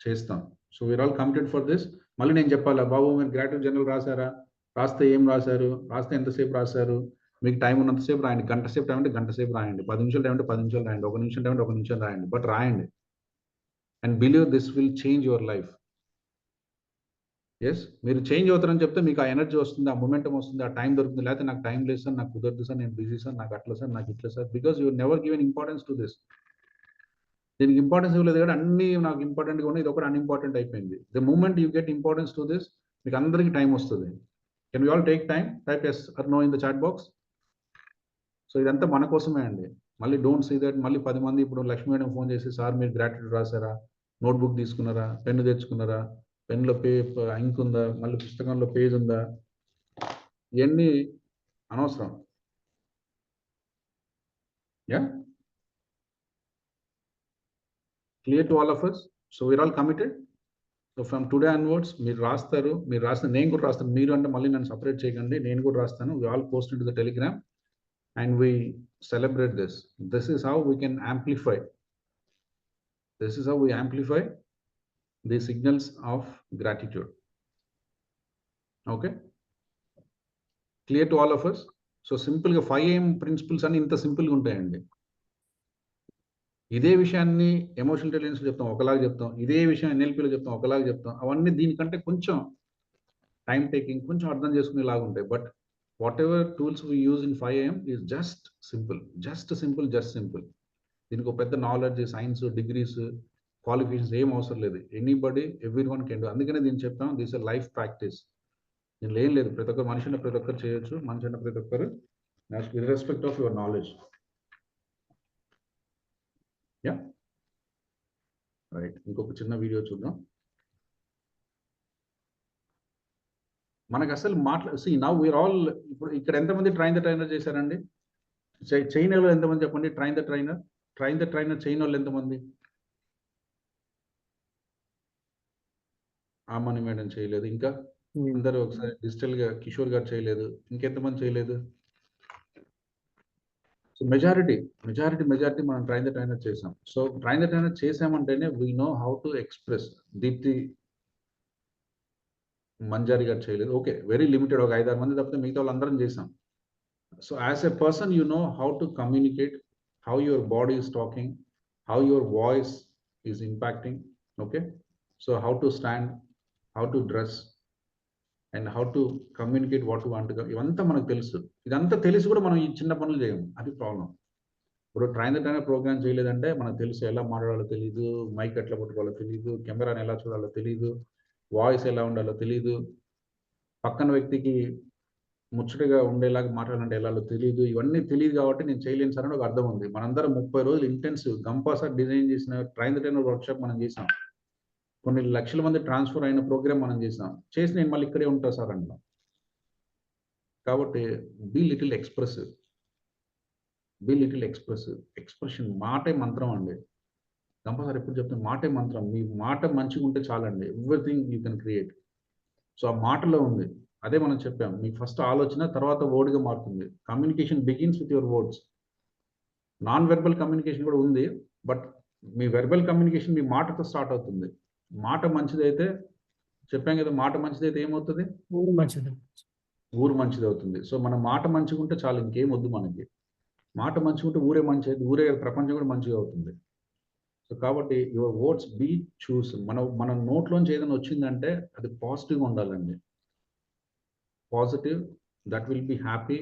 చేస్తాం. So we are all committed for this. మళ్ళీ నేను చెప్పాలా బాబు, మీరు గ్రాటిట్యూడ్ జర్నల్ రాశారా? రాస్తే ఏం రాశారు? రాస్తే ఎంతసేపు రాశారు? మీకు టైం ఉన్నంతసేపు రాయండి. గంట సేపు టైం అంటే గంట సేపు రాయండి. 10 నిమిషాలు టైం అంటే 10 నిమిషాలు రాయండి. 1 నిమిషం టైం అంటే 1 నిమిషం రాయండి. బట్ రాయండి. And believe this will change your life. Yes, మీరు చేంజ్ అవుతారని చెప్తే మీకు ఆ ఎనర్జీ వస్తుంది, ఆ మొమెంటం వస్తుంది, ఆ టైం దొరుకుతుంది. లేకపోతే నాకు టైం లేదు సార్, నాకు కుదరదు సార్, నేను బిజీ సార్, నాకు అట్లా సార్, నాకు ఇట్లా sir, because you never given importance to this. దీనికి ఇంపార్టెన్స్ ఇవ్వలేదు కానీ అన్ని నాకు ఇంపార్టెంట్గా ఉన్నాయి, ఇది ఒకటి అన్ఇంపార్టెంట్ అయిపోయింది. The moment you get importance to this, మీకు అందరికీ టైం వస్తుంది. Can you all take time? Type yes or no in the chat box. So ఇదంతా మన కోసమే అండి. మళ్ళీ డోంట్ సీ దట్ మళ్ళీ 10 మంది ఇప్పుడు లక్ష్మీ మేడం ఫోన్ చేసి, సార్ మీరు గ్రాట్యుడ్ రాసారా, నోట్బుక్ తీసుకున్నారా, పెన్ను తెచ్చుకున్నారా, పెన్లో ఇంక్ ఉందా, మళ్ళీ పుస్తకంలో పేజ్ ఉందా, ఇవన్నీ అనవసరం. Yeah, clear to all of us. So we are all committed. So from today onwards మీరు రాస్తారు, మీరు రాసిన నేను కూడా రాస్తాను. మీరు అంటే మళ్ళీ నన్ను సపరేట్ చేయకండి, నేను కూడా రాస్తాను. We all post in to the Telegram and we celebrate this. This is how we can amplify. This is how we amplify the signals of gratitude. Okay? Clear to all of us? So simple గా 5 AM principles అని ఇంత సింపుల్గా ఉంటాయండి. ఇదే విషయాన్ని emotional intelligence చెప్తాం ఒకలాగా చెప్తాం, ఇదే విషయం ఎన్ఎల్పిలో చెప్తాం ఒకలాగా చెప్తాం. అవన్నీ దీనికంటే కొంచెం టైం టేకింగ్, కొంచెం అర్థం చేసుకునేలాగా ఉంటాయి. But whatever tools we use in 5 AM is just simple. దీనికి ఒక పెద్ద నాలెడ్జ్, సైన్స్, డిగ్రీస్, క్వాలిఫికేషన్స్ ఏం అవసరం లేదు. Anybody, everyone can do. అందుకనే దీన్ని చెప్పాం, దిస్ ఇస్ లైఫ్ ప్రాక్టీస్. దీనిలో ఏం లేదు, ప్రతి ఒక్కరు మనిషిని ప్రతి ఒక్కరు చేయొచ్చు, మనిషిని ప్రతి ఒక్కరు irrespect of your knowledge. Yeah right, ఇంకొక చిన్న వీడియో చూద్దాం. మనకు అసలు నౌ వీఆర్ ఆల్, ఇప్పుడు ఇక్కడ ఎంతమంది ట్రైన్ ద ట్రైనర్ చేశారండి? చైనాలో ఎంతమంది చెప్పండి? ట్రైన్ ద ట్రైనర్ చైనా వాళ్ళు ఎంతమంది? ఆమని మేడం చేయలేదు. ఇంకా అందరూ ఒకసారి డిజిటల్ గా కిషోర్ గారు చేయలేదు. ఇంకెంతమంది చేయలేదు? సో మెజారిటీ మనం ట్రైన్ ద ట్రైనర్ చేసాం. సో ట్రైన్ ద ట్రైనర్ చేసామంటేనే we know how to express. Deepthi Manjari గారు చేయలేదు. ఓకే, వెరీ లిమిటెడ్, ఒక 5-6 మంది తప్పితే మిగతా వాళ్ళందరం చేసాం. So as a person you know how to communicate, how your body is talking, how your voice is impacting. Okay, so how to stand, how to dress and how to communicate what to want. ఇవంతా మనకు తెలుసు. ఇదంతా తెలిసి కూడా మనం ఈ చిన్న పనులు చేయము, అది ప్రాబ్లం. ఇప్పుడు ట్రైన్ ద ట్రైనర్ ప్రోగ్రామ్ చేయలేదంటే మనకు తెలుసు, ఎలా మాట్లాడాలో తెలియదు, మైక్ ఎట్లా పట్టుకోవాలో తెలియదు, కెమెరాని ఎలా చూడాలో తెలియదు, వాయిస్ ఎలా ఉండాలో తెలియదు, పక్కన వ్యక్తికి ముచ్చటగా ఉండేలాగా మాట్లాడాలంటే ఎలాలో తెలియదు. ఇవన్నీ తెలియదు కాబట్టి నేను చేయలేను సార్ అని ఒక అర్థం ఉంది. మనందరం 30 రోజులు ఇంటెన్సివ్ గంపాసా డిజైన్ చేసిన ట్రైన్ ద ట్రైనర్ వర్క్షాప్ మనం చేసాం. కొన్ని లక్షల మంది ట్రాన్స్ఫర్ అయిన ప్రోగ్రామ్ మనం చేసాం. చేసి నేను మళ్ళీ ఇక్కడే ఉంటా సార్ అంటున్నాం. కాబట్టి బీ లిటిల్ ఎక్స్ప్రెసివ్. ఎక్స్ప్రెషన్ మాటే మంత్రం అండి. గంపసారి ఎప్పుడు చెప్తే మాటే మంత్రం. మీ మాట మంచిగా ఉంటే చాలండి, everything you can create. So ఆ మాటలో ఉంది, అదే మనం చెప్పాం. మీకు ఫస్ట్ ఆలోచన, తర్వాత వర్డ్గా మారుతుంది. Communication begins with your words. Non verbal communication కూడా ఉంది, బట్ మీ వెర్బల్ కమ్యూనికేషన్ మీ మాటతో స్టార్ట్ అవుతుంది. మాట మంచిదైతే, చెప్పాం కదా, మాట మంచిదైతే ఏమవుతుంది? ఊరు మంచిది అవుతుంది. సో మన మాట మంచిగా ఉంటే చాలు, ఇంకేం వద్దు మనకి. మాట మంచిగా ఉంటే ఊరే మంచిది, ఊరే ప్రపంచం కూడా మంచిగా అవుతుంది. సో కాబట్టి యువర్ వర్డ్స్ బీ చూస్. మన నోట్లోంచి ఏదైనా వచ్చిందంటే అది పాజిటివ్గా ఉండాలండి. Positive, that will be happy,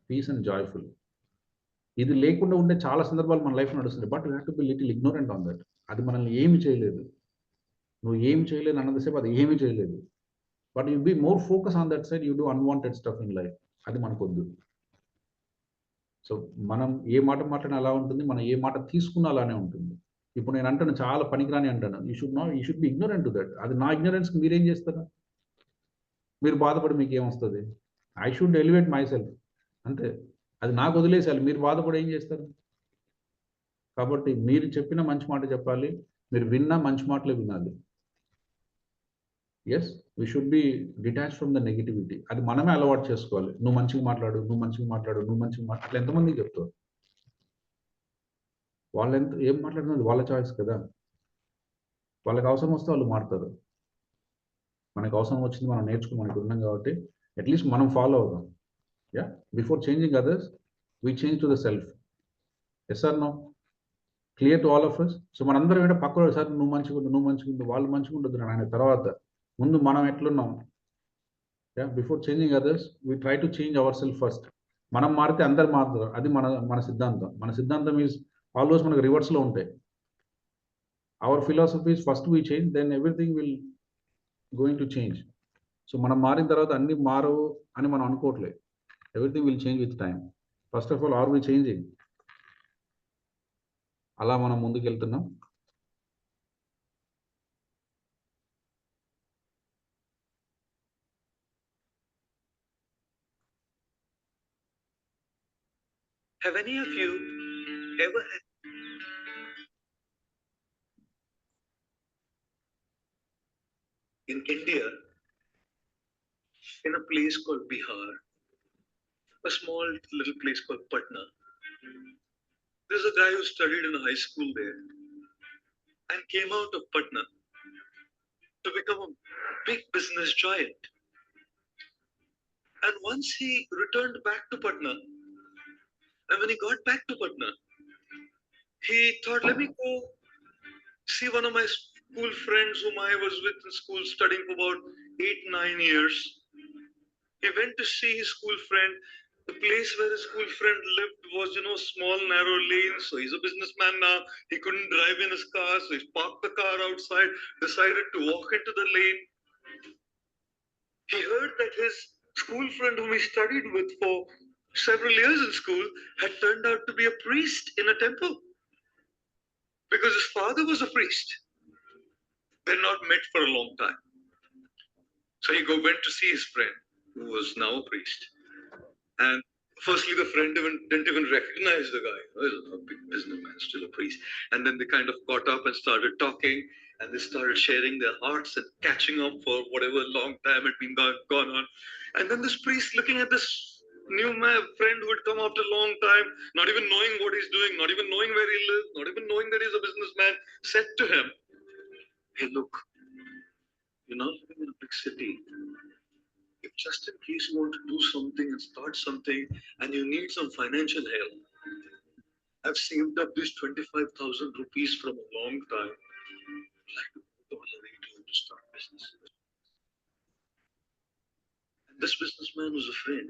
peace and joyful. ఇది లేకుండా ఉండే చాలా సందర్భాలు మన లైఫ్ నడుస్తుంది. But you have to be little ignorant on that. అది మనల్ని ఏమి చేయలేదు. నువ్వు ఏమి చేయలేదు అన్నంతసేపు అది ఏమీ చేయలేదు. But you be more focus on that side, you do unwanted stuff in life. అది మనకొద్దు. సో మనం ఏ మాట మాట్లాడినా అలా ఉంటుంది, మనం ఏ మాట తీసుకున్నా అలానే ఉంటుంది. ఇప్పుడు నేను అంటాను చాలా పనికిరాని అంటాను, you should be ignorant to that. అది నా ఇగ్నోరెన్స్కి మీరేం చేస్తారు? మీరు బాధపడి మీకు ఏమొస్తుంది? I should elevate my self, అంతే. అది నాకు వదిలేసాలి, మీరు బాధపడి ఏం చేస్తారు? కాబట్టి మీరు చెప్పిన మంచి మాట చెప్పాలి, మీరు విన్న మంచి మాటలే వినాలి. Yes, we should be detach from the negativity. అది మనమే అలవాటు చేసుకోవాలి. నువ్వు మంచిగా మాట్లాడు, నువ్వు మంచిగా మాట్లాడు, నువ్వు మంచిగా మాట్లాడు. ఎంతమందికి చెప్తావు? వాళ్ళు ఏం మాట్లాడుతున్నది వాళ్ళ చాయిస్ కదా. వాళ్ళకి అవసరం వస్తే వాళ్ళు మారుతారు. మనకు అవసరం వచ్చింది మనం నేర్చుకుని మనకు ఉన్నాం కాబట్టి అట్లీస్ట్ మనం ఫాలో అవుదాం. Yeah, before changing others, we change to the self. Yes or no? Clear to all of us? So మనందరం ఏంటో పక్కన సార్ నువ్వు మంచిగా వాళ్ళు మంచిగా ఉండదు ఆయన తర్వాత ముందు మనం ఎట్లున్నాం. Yeah, before changing others, we try to change ourselves first. మనం మారితే అందరు మారుతారు. అది మన సిద్ధాంతం. మన సిద్ధాంతం ఈజ్ ఆల్వేస్ మనకు రివర్స్ లో ఉంటాయి. Our philosophy is first we change, then everything will going to change. So మనం మారిన తర్వాత అన్ని మారవు అని మనం అనుకోవట్లేదు. Everything will change with time. First of all, are we changing? అలా మనం ముందుకు వెళ్తున్నాం. Have any of you ever had in India, in a place called Bihar, a small little place called Patna? There's a guy who studied in a high school there and came out of Patna to become a big business giant. And once he returned back to Patna, and when he got back to Patna, he thought, let me go see one of my school friends whom I was with in school studying for about 8-9 years. He went to see his school friend. The place where his school friend lived was, small, narrow lanes. So he's a businessman now. He couldn't drive in his car. So he parked the car outside, decided to walk into the lane. He heard that his school friend whom he studied with for several years in school had turned out to be a priest in a temple. Because his father was a priest. They're not met for a long time. So he went to see his friend, who was now a priest. And firstly, the friend didn't even recognize the guy. Oh, he's a big businessman, still a priest. And then they kind of caught up and started talking, and they started sharing their hearts and catching up for whatever long time had been gone on. And then this priest, looking at this new friend who had come after a long time, not even knowing what he's doing, not even knowing where he lives, not even knowing that he's a businessman, said to him, hey, look, you're not living in a big city. If just in case you want to do something and start something and you need some financial help, I've saved up this 25,000 rupees from a long time. I'd like to put all away to start business. And this businessman was a friend.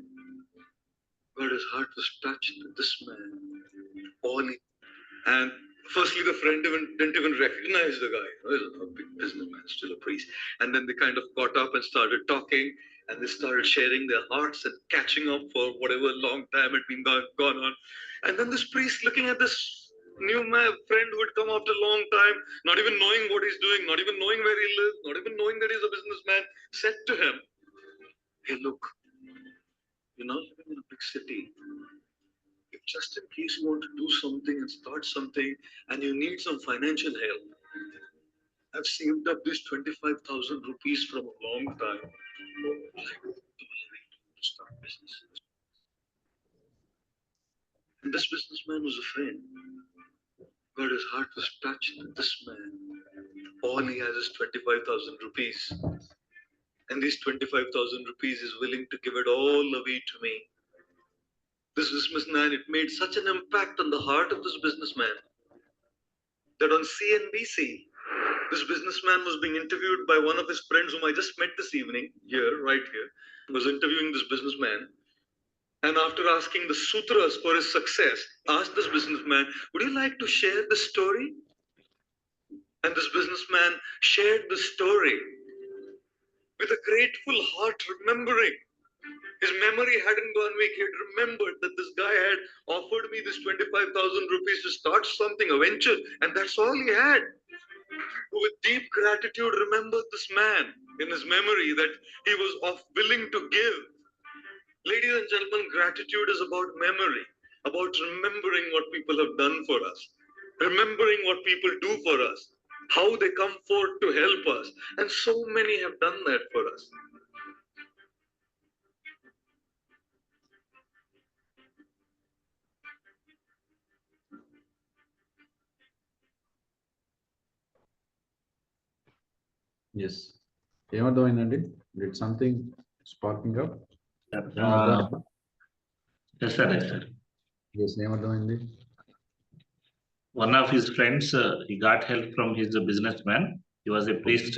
But his heart was touched that this man, and firstly, the friend didn't even recognize the guy. Oh, he's a big businessman, still a priest. And then they kind of caught up and started talking, and they started sharing their hearts and catching up for whatever long time had been gone on. And then this priest, looking at this new friend who had come after a long time, not even knowing what he's doing, not even knowing where he lives, not even knowing that he's a businessman, said to him, hey, look, you're not living in a big city. If just in case you want to do something and start something and you need some financial help, I've saved up this 25,000 rupees from a long time. I'd like to start business. And this businessman was a friend. But his heart was touched that this man, all he has is 25,000 rupees. And these 25,000 rupees is willing to give it all away to me. This businessman, it made such an impact on the heart of this businessman that on CNBC, this businessman was being interviewed by one of his friends whom I just met this evening, right here, was interviewing this businessman. And after asking the sutras for his success, asked this businessman, would you like to share the story? And this businessman shared the story with a grateful heart, remembering. His memory hadn't gone weak. He had remembered that this guy had offered me this 25,000 rupees to start something, a venture, and that's all he had. With deep gratitude, remembered this man in his memory that he was willing to give. Ladies and gentlemen, gratitude is about memory, about remembering what people have done for us, remembering what people do for us, how they come forth to help us. And so many have done that for us. Yes. ఏమర్థమైందండి? Did something sparking up? Yes, sir. Yes, sir. Yes, ఏమర్థమైంది? One of his friends, he got help from his businessman. He was a priest.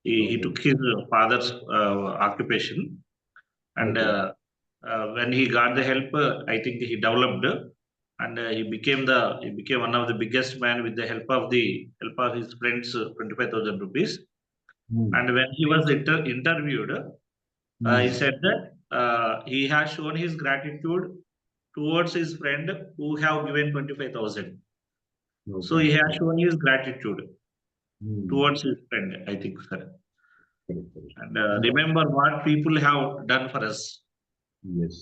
He Okay. took his father's occupation, and Okay. when he got the help, I think he developed, and he became one of the biggest man with the help of his friends, 25,000 rupees. Hmm. And when he was interviewed, he said that he has shown his gratitude towards his friend who have given 25,000. So Okay. he has shown his gratitude Hmm. towards his friend, I think, sir. Correct, correct. And remember what people have done for us. Yes,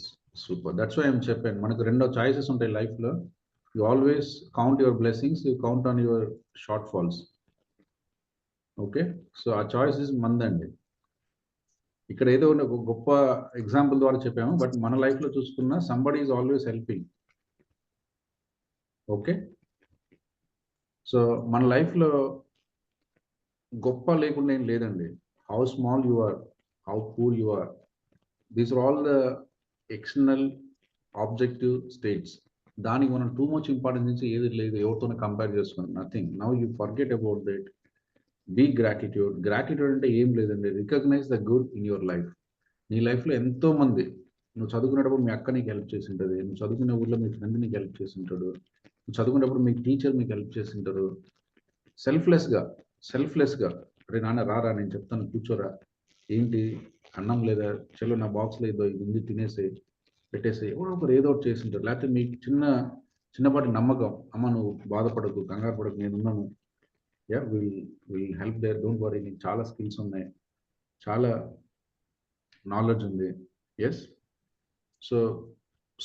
super. That's why I'm చెప్పాను మనకు రెండో choices ఉంటాయి life లో. You always count your blessings, you count on your shortfalls. Okay, so ఆ choice is మందండి. ఇక్కడ ఏదో ఒక గొప్ప ఎగ్జాంపుల్ ద్వారా చెప్పాము, బట్ మన లైఫ్ లో చూసుకున్న somebody is always helping. Okay, so మన లైఫ్ లో గొప్ప లేకుండా ఏం లేదండి. How small you are, how poor you are, these are all the external objective states. దానికి మనం టూ మచ్ ఇంపార్టెన్స్ నుంచి ఏది లేదు, ఎవరితోనే కంపేర్ చేసుకున్నాం, nothing. Now you forget about that. Be gratitude. Gratitude అంటే ఏం లేదండి, recognise the good in your life. నీ లైఫ్లో ఎంతో మంది, నువ్వు చదువుకునేటప్పుడు మీ అక్క నీకు హెల్ప్ చేసి ఉంటుంది, నువ్వు చదువుకునే ఊళ్ళో మీ ఫ్రెండ్ నీకు హెల్ప్ చేసి ఉంటాడు, నువ్వు చదువుకునేటప్పుడు మీ టీచర్ మీకు హెల్ప్ చేసి ఉంటారు. సెల్ఫ్లెస్గా అరే నాన్న రారా, నేను చెప్తాను కూర్చోరా, ఏంటి అన్నం లేదా, చలో నా బాక్స్లో ఏదో ఇది ఉంది తినేసి పెట్టేసి, ఎవరో ఒకరు ఏదో ఒకటి చేసి ఉంటారు. లేకపోతే మీకు చిన్నపాటి నమ్మకం, అమ్మ నువ్వు బాధపడకు, కంగారు పడకు, నేను ఉన్నాను, yeah will help there, don't worry, నీకు చాలా స్కిల్స్ ఉన్నాయి, చాలా నాలెడ్జ్ ఉంది. Yes, so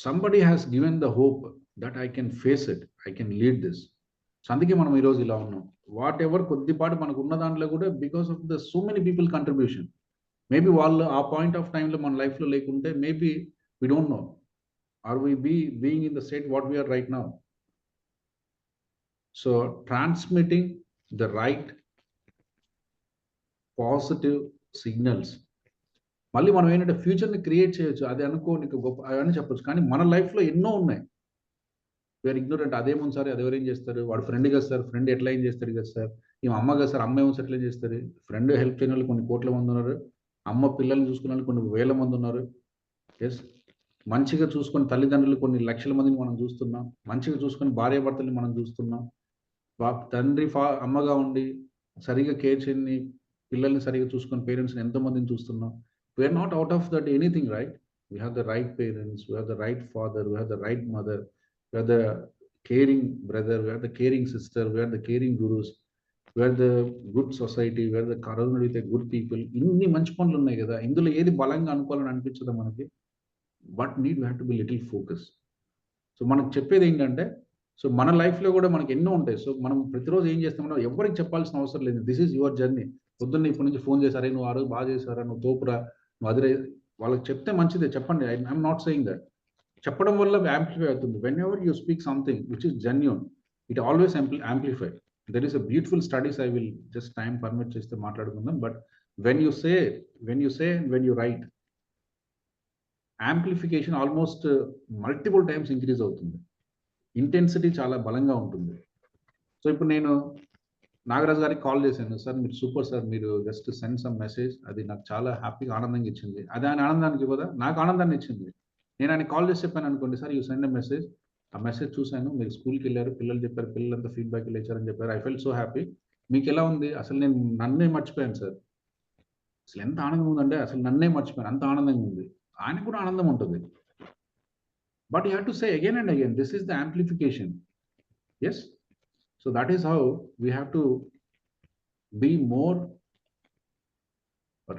somebody has given the hope that I can face it, I can lead this. So అందుకే మనం ఈరోజు ఇలా ఉన్నాం. వాట్ ఎవర్ కొద్దిపాటు మనకు ఉన్న దాంట్లో కూడా because of the so many people contribution. Maybe వాళ్ళు ఆ పాయింట్ ఆఫ్ టైంలో మన లైఫ్లో లేకుంటే maybe we don't know, are we being in the state what we are right now. So transmitting the right positive signals, మళ్ళీ మనం ఏంటంటే ఫ్యూచర్ని create చేయొచ్చు, అది అనుకో నీకు గొప్ప అవన్నీ చెప్పొచ్చు, కానీ మన లైఫ్లో ఎన్నో ఉన్నాయి. We are ignorant. అదేమో సార్, అది ఎవరేం చేస్తారు, వాడు ఫ్రెండ్ కదా సార్, ఫ్రెండ్ ఎట్లా ఏం చేస్తాడు కదా సార్, ఈమె అమ్మ కదా సార్, అమ్మ ఏమో సార్ ఎట్లా చేస్తారు. ఫ్రెండ్ హెల్ప్ చేయని వాళ్ళు కొన్ని కోట్ల మంది ఉన్నారు, అమ్మ పిల్లల్ని చూసుకునే వాళ్ళు కొన్ని వేల మంది ఉన్నారు. ఎస్, మంచిగా చూసుకొని తల్లిదండ్రులు కొన్ని లక్షల మందిని మనం చూస్తున్నాం, మంచిగా చూసుకొని భార్యాభర్తల్ని మనం చూస్తున్నాం, తండ్రి అమ్మగా ఉండి సరిగా కేర్ చేయని పిల్లల్ని సరిగా చూసుకొని పేరెంట్స్ని ఎంతోమందిని చూస్తున్నాం. We're not out of that anything, right? We have the right parents, we have the right father, we have the right mother, we have the caring brother, we have the caring sister, we have the caring gurus, we have the good society, we have the around with good people. ఇన్ని మంచి పనులు ఉన్నాయి కదా, ఇందులో ఏది బలంగా అనుకోవాలని అనిపించదా మనకి? But need have to be little focus. So మనకు చెప్పేది ఏంటంటే, సో మన లైఫ్లో కూడా మనకి ఎన్నో ఉంటాయి. సో మనం ప్రతిరోజు ఏం చేస్తామో ఎవరికి చెప్పాల్సిన అవసరం లేదు. This is your journey. పొద్దున్న ఇప్పటి నుంచి ఫోన్ చేశారే, నువ్వు ఆ రోజు బాగా చేశారా, నువ్వు తోపురా, నువ్వు అదిరే, వాళ్ళకి చెప్తే మంచిదే, చెప్పండి. I'm not saying that. చెప్పడం వల్ల యాంప్లిఫై అవుతుంది. When ever you speak something which is genuine, it always amplify. There is a beautiful studies, I will just time permit చేస్తే మాట్లాడుకుందాం. But when you say and when you right, amplification almost multiple times increase అవుతుంది, intensity చాలా బలంగా ఉంటుంది. So ఇప్పుడు నేను నాగరాజు గారికి call చేశాను, సార్ మీరు సూపర్ సార్, మీరు జస్ట్ సెండ్ సమ్ మెసేజ్, అది నాకు చాలా హ్యాపీగా ఆనందంగా ఇచ్చింది. అది ఆయన ఆనందానికి ఇవ్వదా? నాకు ఆనందాన్ని ఇచ్చింది. నేను ఆయన కాల్ చేసి చెప్పాను అనుకోండి, sir you send a message, ఆ మెసేజ్ చూశాను, మీరు స్కూల్కి వెళ్ళారు, పిల్లలు చెప్పారు, పిల్లలంతా ఫీడ్బ్యాక్ ఇచ్చారని చెప్పారు, ఐ ఫెల్ట్ సో హ్యాపీ. మీకు ఎలా ఉంది? అసలు నేను నన్నే మర్చిపోయాను సార్, అసలు ఎంత ఆనందం ఉందంటే, అసలు నన్నే మర్చిపోయాను, అంత ఆనందంగా ఉంది. ఆయనకు కూడా ఆనందం ఉంటుంది. But you have to say again and again, this is the amplification. Yes, so that is how we have to be more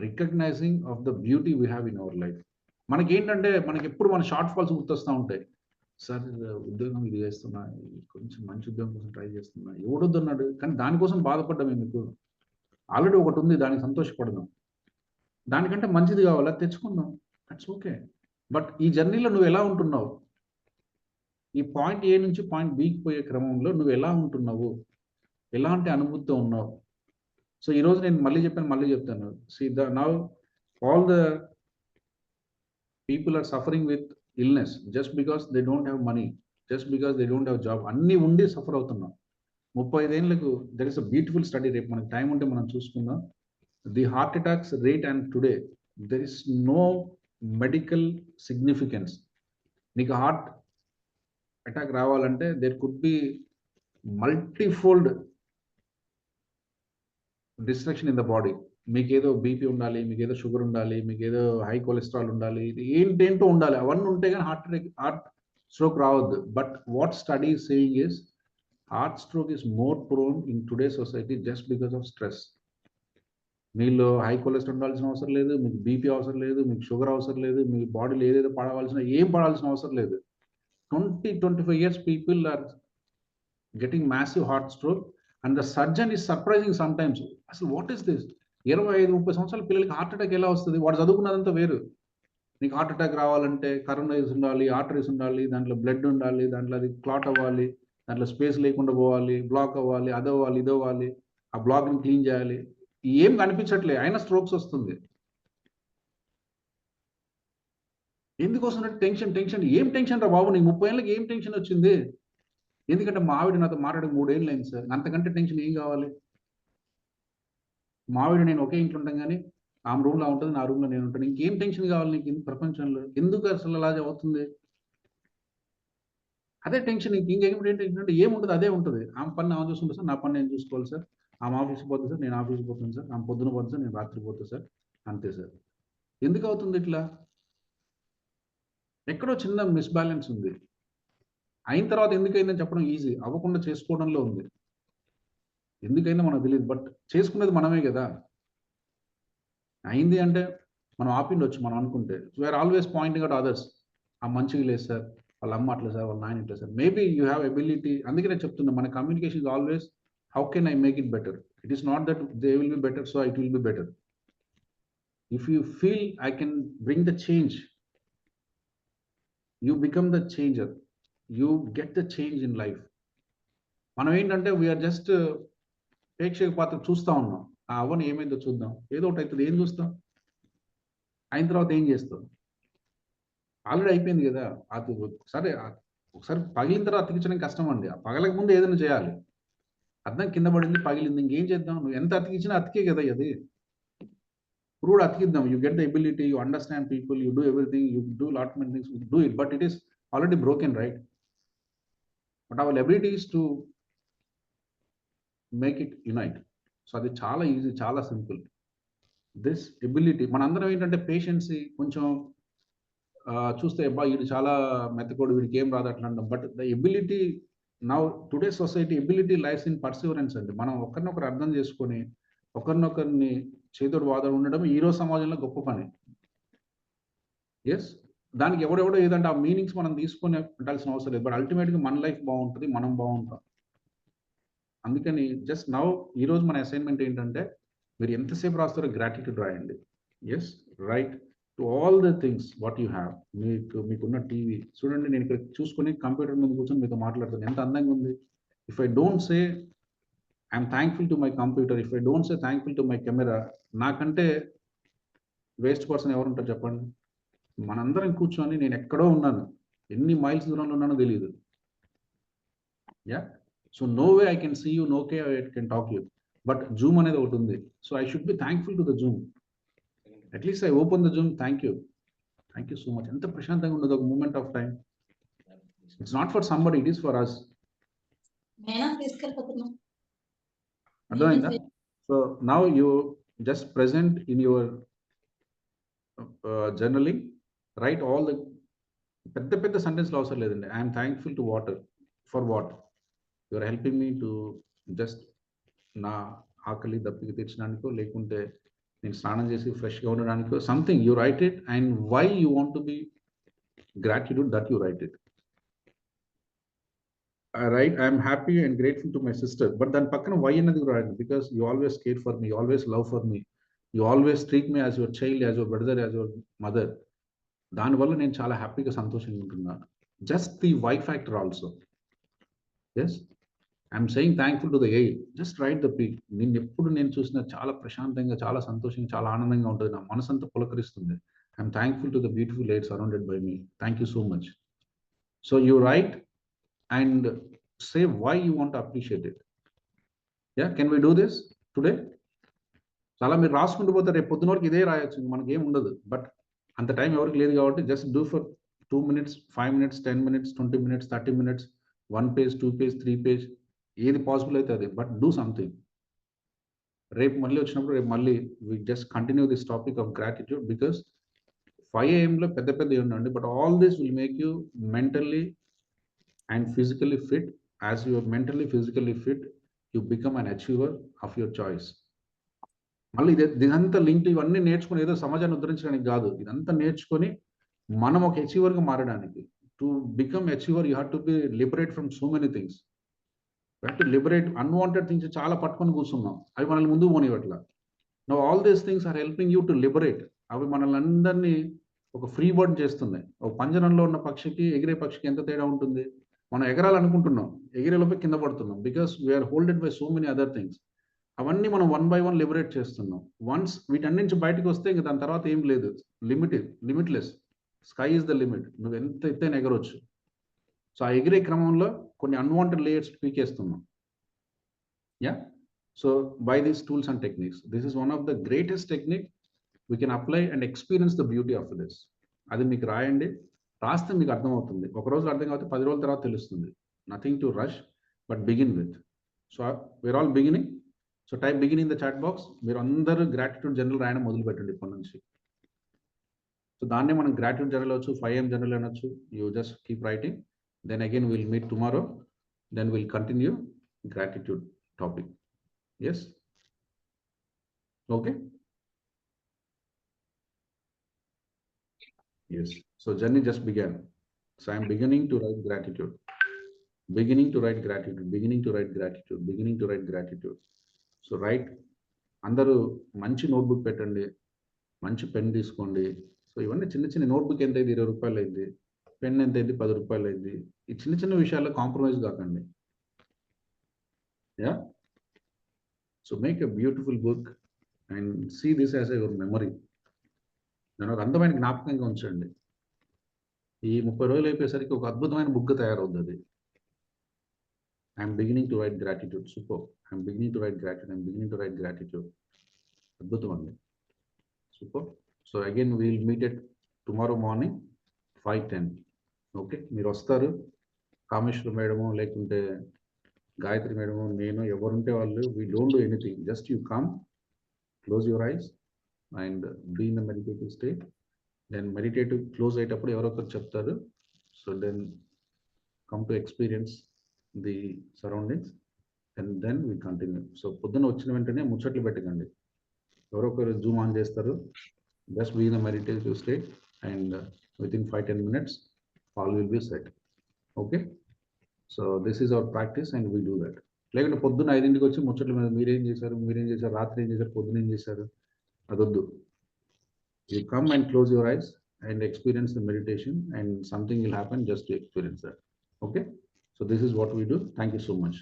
recognising of the beauty we have in our life. మనకి ఏంటంటే, మనకి ఎప్పుడు మన short falls గుర్తొస్తూ ఉంటాయి. Sir ఉద్యోగం ఇది చేస్తున్నా, కొంచెం మంచి ఉద్యోగం కోసం ట్రై చేస్తున్నా, ఎవడొద్దన్నాడు, కానీ దానికోసం బాధపడ్డాం ఎందుకు? ఆల్రెడీ ఒకటి ఉంది, దానికి సంతోషపడదాం. దానికంటే మంచిది కావాలా, తెచ్చుకుందాం, దట్స్ ఓకే. బట్ ఈ జర్నీలో నువ్వు ఎలా ఉంటున్నావు, ఈ పాయింట్ ఏ నుంచి పాయింట్ బికి పోయే క్రమంలో నువ్వు ఎలా ఉంటున్నావు, ఎలాంటి అనుభూతితో ఉన్నావు? సో ఈరోజు నేను మళ్ళీ చెప్తాను, see now all the people are suffering with illness, just because they don't have money, just because they don't have job, అన్ని ఉండి సఫర్ అవుతున్నాం. 35 ఏళ్ళకు there is a beautiful study, రేపు మనకు టైం ఉంటే మనం చూసుకుందాం. The heart attacks rate and today there is no medical significance. నీకు హార్ట్ అటాక్ రావాలంటే there could be multifold destruction in the body. మీకు ఏదో బీపీ ఉండాలి, మీకు ఏదో షుగర్ ఉండాలి, మీకు ఏదో హై కొలెస్ట్రాల్ ఉండాలి, ఇది ఏంటేంటో ఉండాలి, అవన్నీ ఉంటే కానీ హార్ట్ స్ట్రోక్ రావద్దు. But what study saying is heart stroke is more prone in today society just because of stress. మీలో హై కొలెస్ట్రాల్ ఉండాల్సిన అవసరం లేదు, మీకు బీపీ అవసరం లేదు, మీకు షుగర్ అవసరం లేదు, మీ బాడీలో ఏదేదో పడాల్సిన అవసరం లేదు. 20-25 years people are getting massive heart stroke and the surgeon is surprising sometimes. అసలు వాట్ ఇస్ దిస్? 25-30 సంవత్సరాల పిల్లలకి హార్ట్ అటాక్ ఎలా వస్తుంది? వాడు చదువుకున్నదంతా వేరు. నీకు హార్ట్ అటాక్ రావాలంటే కరోనరీస్ ఉండాలి, ఆర్టరీస్ ఉండాలి, దాంట్లో బ్లడ్ ఉండాలి, దాంట్లో అది క్లాట్ అవ్వాలి, దాంట్లో స్పేస్ లేకుండా పోవాలి, బ్లాక్ అవ్వాలి, అదవ్వాలి, ఇదవ్వాలి, ఆ బ్లాక్ని క్లీన్ చేయాలి. ఏం కనిపించట్లే, అయినా స్ట్రోక్స్ వస్తుంది. ఎందుకు వస్తున్నట్టు టెన్షన్. ఏం టెన్షన్ రా బాబు, నీకు 30 ఏళ్ళకి ఏం టెన్షన్ వచ్చింది? ఎందుకంటే మా ఆవిడ నాతో మాట్లాడి 3 ఏళ్ళు అయింది సార్, అంతకంటే టెన్షన్ ఏం కావాలి? మా ఆవిడ నేను ఒకే ఇంట్లో ఉంటాం కానీ ఆమె రూమ్లో ఉంటుంది, నా రూమ్లో నేను ఉంటాను. ఇంకేం టెన్షన్ కావాలి నీకు ప్రపంచంలో? ఎందుకు అసలు అలా అవుతుంది? అదే టెన్షన్. ఇంకేం టెన్షన్ అంటే ఏముంటుంది, అదే ఉంటుంది. ఆమె పని ఆమె చూసుకుంటా సార్, నా పని నేను చూసుకోవాలి సార్. ఆమె ఆఫీస్కి పోతుంది సార్, నేను ఆఫీస్కి పోతాను సార్. ఆమె పొద్దున పోతుంది సార్, నేను రాత్రి పోతాను సార్. అంతే సార్. ఎందుకు అవుతుంది ఇట్లా? ఎక్కడో చిన్న మిస్బ్యాలెన్స్ ఉంది. అయిన తర్వాత ఎందుకైందని చెప్పడం ఈజీ, అవ్వకుండా చేసుకోవడంలో ఉంది. ఎందుకైనా మనకు తెలియదు, బట్ చేసుకునేది మనమే కదా. అయింది అంటే మనం ఆపిండొచ్చు మనం అనుకుంటే. We are always pointing out others. ఆ మంచిగా లేదు సార్, వాళ్ళ అమ్మ అట్లా సార్, వాళ్ళ నాయన ఇట్లా sir. Maybe you have ability. అందుకే నేను చెప్తున్నా, మన communication is always how can I make it better. It is not that they will be better, so it will be better. If you feel I can bring the change, you become the changer, you get the change in life. మనం ఏంటంటే we are just ప్రేక్షక పాత్ర చూస్తూ ఉన్నాం. ఆ అవ్వని ఏమైందో చూద్దాం, ఏదో ఒకటి అవుతుంది, ఏం చూస్తాం? అయిన తర్వాత ఏం చేస్తాం? ఆల్రెడీ అయిపోయింది కదా. సరే, ఒకసారి పగిలిన తర్వాత అతికించడం కష్టం అండి. పగలక ముందు ఏదైనా చేయాలి. అర్థం కింద పడింది, పగిలింది, ఇంకేం చేద్దాం? నువ్వు ఎంత అతికించినా అతికే కదా అది. ఇప్పుడు కూడా అతికిద్దాం. You get the ability, you understand people, you do everything, you do lot many things, do it, but it is already broken, right? But our ability is to make it unite. So అది చాలా easy, చాలా simple. This ability మనందరం ఏంటంటే పేషెన్సీ కొంచెం చూస్తే అబ్బా వీడు చాలా మెత్తకోడు, వీడికి ఏం రాదు అట్లా అంటాం. But the ability now today society ability life in Perseverance అండి. మనం ఒకరినొకరు అర్థం చేసుకొని ఒకరినొకరిని చేదోడు వాదోడు ఉండడం ఈరోజు సమాజంలో గొప్ప పని. ఎస్, దానికి ఎవడెవడో ఏదంటే ఆ మీనింగ్స్ మనం తీసుకొని ఉండాల్సిన అవసరం లేదు. బట్ అల్టిమేట్గా మన లైఫ్ బాగుంటుంది, మనం బాగుంటాం. అందుకని జస్ట్ నౌ ఈరోజు మన అసైన్మెంట్ ఏంటంటే, మీరు ఎంతసేపు రాస్తారో గ్రాటిట్యూడ్ రాయండి. Yes, write to all the things what you have. మీకున్న టీవీ చూడండి, నేను ఇక్కడ చూసుకొని కంప్యూటర్ ముందు కూర్చొని మీతో మాట్లాడుతాను, ఎంత అందంగా ఉంది. If I don't say I'm thankful to my computer, if I don't say thankful to my camera, నాకంటే వేస్ట్ పర్సన్ ఎవరు ఉంటారు చెప్పండి? మనందరం కూర్చొని నేను ఎక్కడో ఉన్నాను, ఎన్ని మైల్స్ దూరంలో ఉన్నానో తెలియదు. Yeah, so no way I can see you, no way I can talk you, but Zoom అనేది ఒకటి ఉంది. So I should be thankful to the Zoom. At least I open the Zoom, thank you so much. ఎంత ప్రశాంతంగా ఉండదు ఒక moment of time. It's not for somebody, it is for us. అర్థమైందా? So now you just present in your journaling, right all the పెద్ద పెద్ద సెంటెన్స్లు అవసరం లేదండి. I'm thankful to water, for what? Your helping me to just నా ఆకలి దప్పికి తీర్చడానికో, లేకుంటే నేను స్నానం చేసి ఫ్రెష్గా ఉండడానికో, something you write it, and why you want to be gratitude that you write it. Right, I am happy and grateful to my sister, but then pakkana why anadi rayanడి, because you always care for me, you always love for me, you always treat me as your child, as your brother, as your mother. దాని వల్ల నేను చాలా హ్యాపీగా సంతోషంగా ఉంటున్నాను. Just the why factor also. Yes, I'm saying thankful to the air, just write the P. నేను ఎప్పుడు నేను చూసినా చాలా ప్రశాంతంగా, చాలా సంతోషంగా, చాలా ఆనందంగా ఉంటుంది. నా మనసు అంతా పులకరిస్తుంది. I'm thankful to the beautiful lady surrounded by me. Thank you so much. So you write and say why you want to appreciate it. Yeah, can we do this today? చాలా మీరు రాసుకుంటూ పోతే రేపు పొద్దున వరకు ఇదే రాయొచ్చు, మనకి ఏం ఉండదు. బట్ అంత టైం ఎవరికి లేదు కాబట్టి just do for 2 minutes, 5 minutes, 10 minutes, 20 minutes, 30 minutes, 1 page, 2 page, 3 page, ఏది పాసిబుల్ అయితే అది, బట్ డూ సంథింగ్. రేపు మళ్ళీ వచ్చినప్పుడు రేపు మళ్ళీ we just continue this topic of gratitude, because 5 AM లో పెద్ద పెద్ద ఉండండి, but all this will make you mentally and physically fit. As you are mentally physically fit, you become an achiever of your choice. మళ్ళీ ఇదంతా link ఇవన్నీ నేర్చుకుని ఏదో సమాజాన్ని ఉద్ధరించడానికి కాదు, ఇదంతా నేర్చుకొని మనం ఒక అచీవర్గా మారడానికి. To become achiever you have to be liberate from so many things. To liberate unwanted things చాలా పట్టుకొని కూర్చున్నాం, అవి మనల్ని ముందుకు పోనివట్ల. No all these things are helping you to liberate. అవి మనల్ని అందరినీ ఒక ఫ్రీ బర్డ్ చేస్తున్నాయి. ఒక పంజరంలో ఉన్న పక్షికి ఎగిరే పక్షికి ఎంత తేడా ఉంటుంది? మనం ఎగరాలనుకుంటున్నాం, ఎగిరేలోపై కింద పడుతున్నాం, because we are holded by so many other things. అవన్నీ మనం 1 by 1 లిబరేట్ చేస్తున్నాం. వన్స్ వీటన్నించి నుంచి బయటకు వస్తే ఇంక దాని తర్వాత ఏం లేదు, limitless. Sky is the limit. నువ్వు ఎంత ఎత్తైనా ఎగరవచ్చు. సో ఆ ఎగిరే క్రమంలో కొన్ని అన్వాంటెడ్ లేయర్స్ పీకేస్తున్నాం. Yeah, so by these tools and techniques, this is one of the greatest technique we can apply and experience the beauty of this. అది మీకు రాయండి, రాస్తే మీకు అర్థమవుతుంది. ఒక రోజు అర్థం కాకపోతే 10 రోజుల తర్వాత తెలుస్తుంది. Nothing to rush, but begin with. So we are all beginning. So type begin in the chat box. మీరు అందరూ గ్రాటిట్యూడ్ జర్నల్ రాయడం మొదలు పెట్టండి ఇప్పటి నుంచి. సో దాన్నే మనం గ్రాటిట్యూడ్ జర్నల్ అనొచ్చు, 5 AM జర్నల్ అనొచ్చు. You just keep writing. Then again will meet tomorrow. Then will continue gratitude topic. Yes, okay. Yes, so journey just began. So I am beginning to write gratitude. Beginning to write gratitude. Beginning to write gratitude. Beginning to write gratitude. So right, అందరూ మంచి notebook పెట్టండి, మంచి pen తీసుకోండి. So ఇవన్నీ చిన్న చిన్న notebook ఎంత అయింది? 20 రూపాయలు అయింది. పెన్ ఎంత అయింది? 10 రూపాయలు అయింది. ఈ చిన్న చిన్న విషయాల్లో కాంప్రమైజ్ కాకండి. Yeah, so make a beautiful book and see this as your memory. నేను ఒక అందమైన జ్ఞాపకంగా ఉంచండి. ఈ 30 రోజులు అయిపోయేసరికి ఒక అద్భుతమైన బుక్ తయారవుతుంది. I'm beginning to right gratitude. Super. I'm beginning to right gratitude. I'm beginning to right gratitude. అద్భుతం అండి. Super. So again we'll meet at tomorrow morning 5:10. Okay, మీరు వస్తారు. కామేశ్వర మేడము, లేకుంటే గాయత్రి మేడము, నేను, ఎవరుంటే వాళ్ళు. We don't do anything, just you come, close your eyes and be in the meditative state. Then meditative close అయ్యేటప్పుడు ఎవరో ఒకరు చెప్తారు. So then come to experience the surroundings and then we continue. So పొద్దున వచ్చిన వెంటనే ముచ్చట్లు పెట్టకండి, ఎవరో ఒకరు జూమ్ ఆన్ చేస్తారు. just be in the meditative state and within 5-10 minutes all will be set. okay, so this is our practice and we do that. లేకుంటే పొద్దున్న 5ంటికి వచ్చి ముచ్చట్ల మీద మీరేం చేశారు, రాత్రి ఏం చేశారు, పొద్దున ఏం చేశారు, అదొద్దు. You come and close your eyes and experience the meditation and something will happen just to experience that. Okay, so this is what we do. Thank you so much.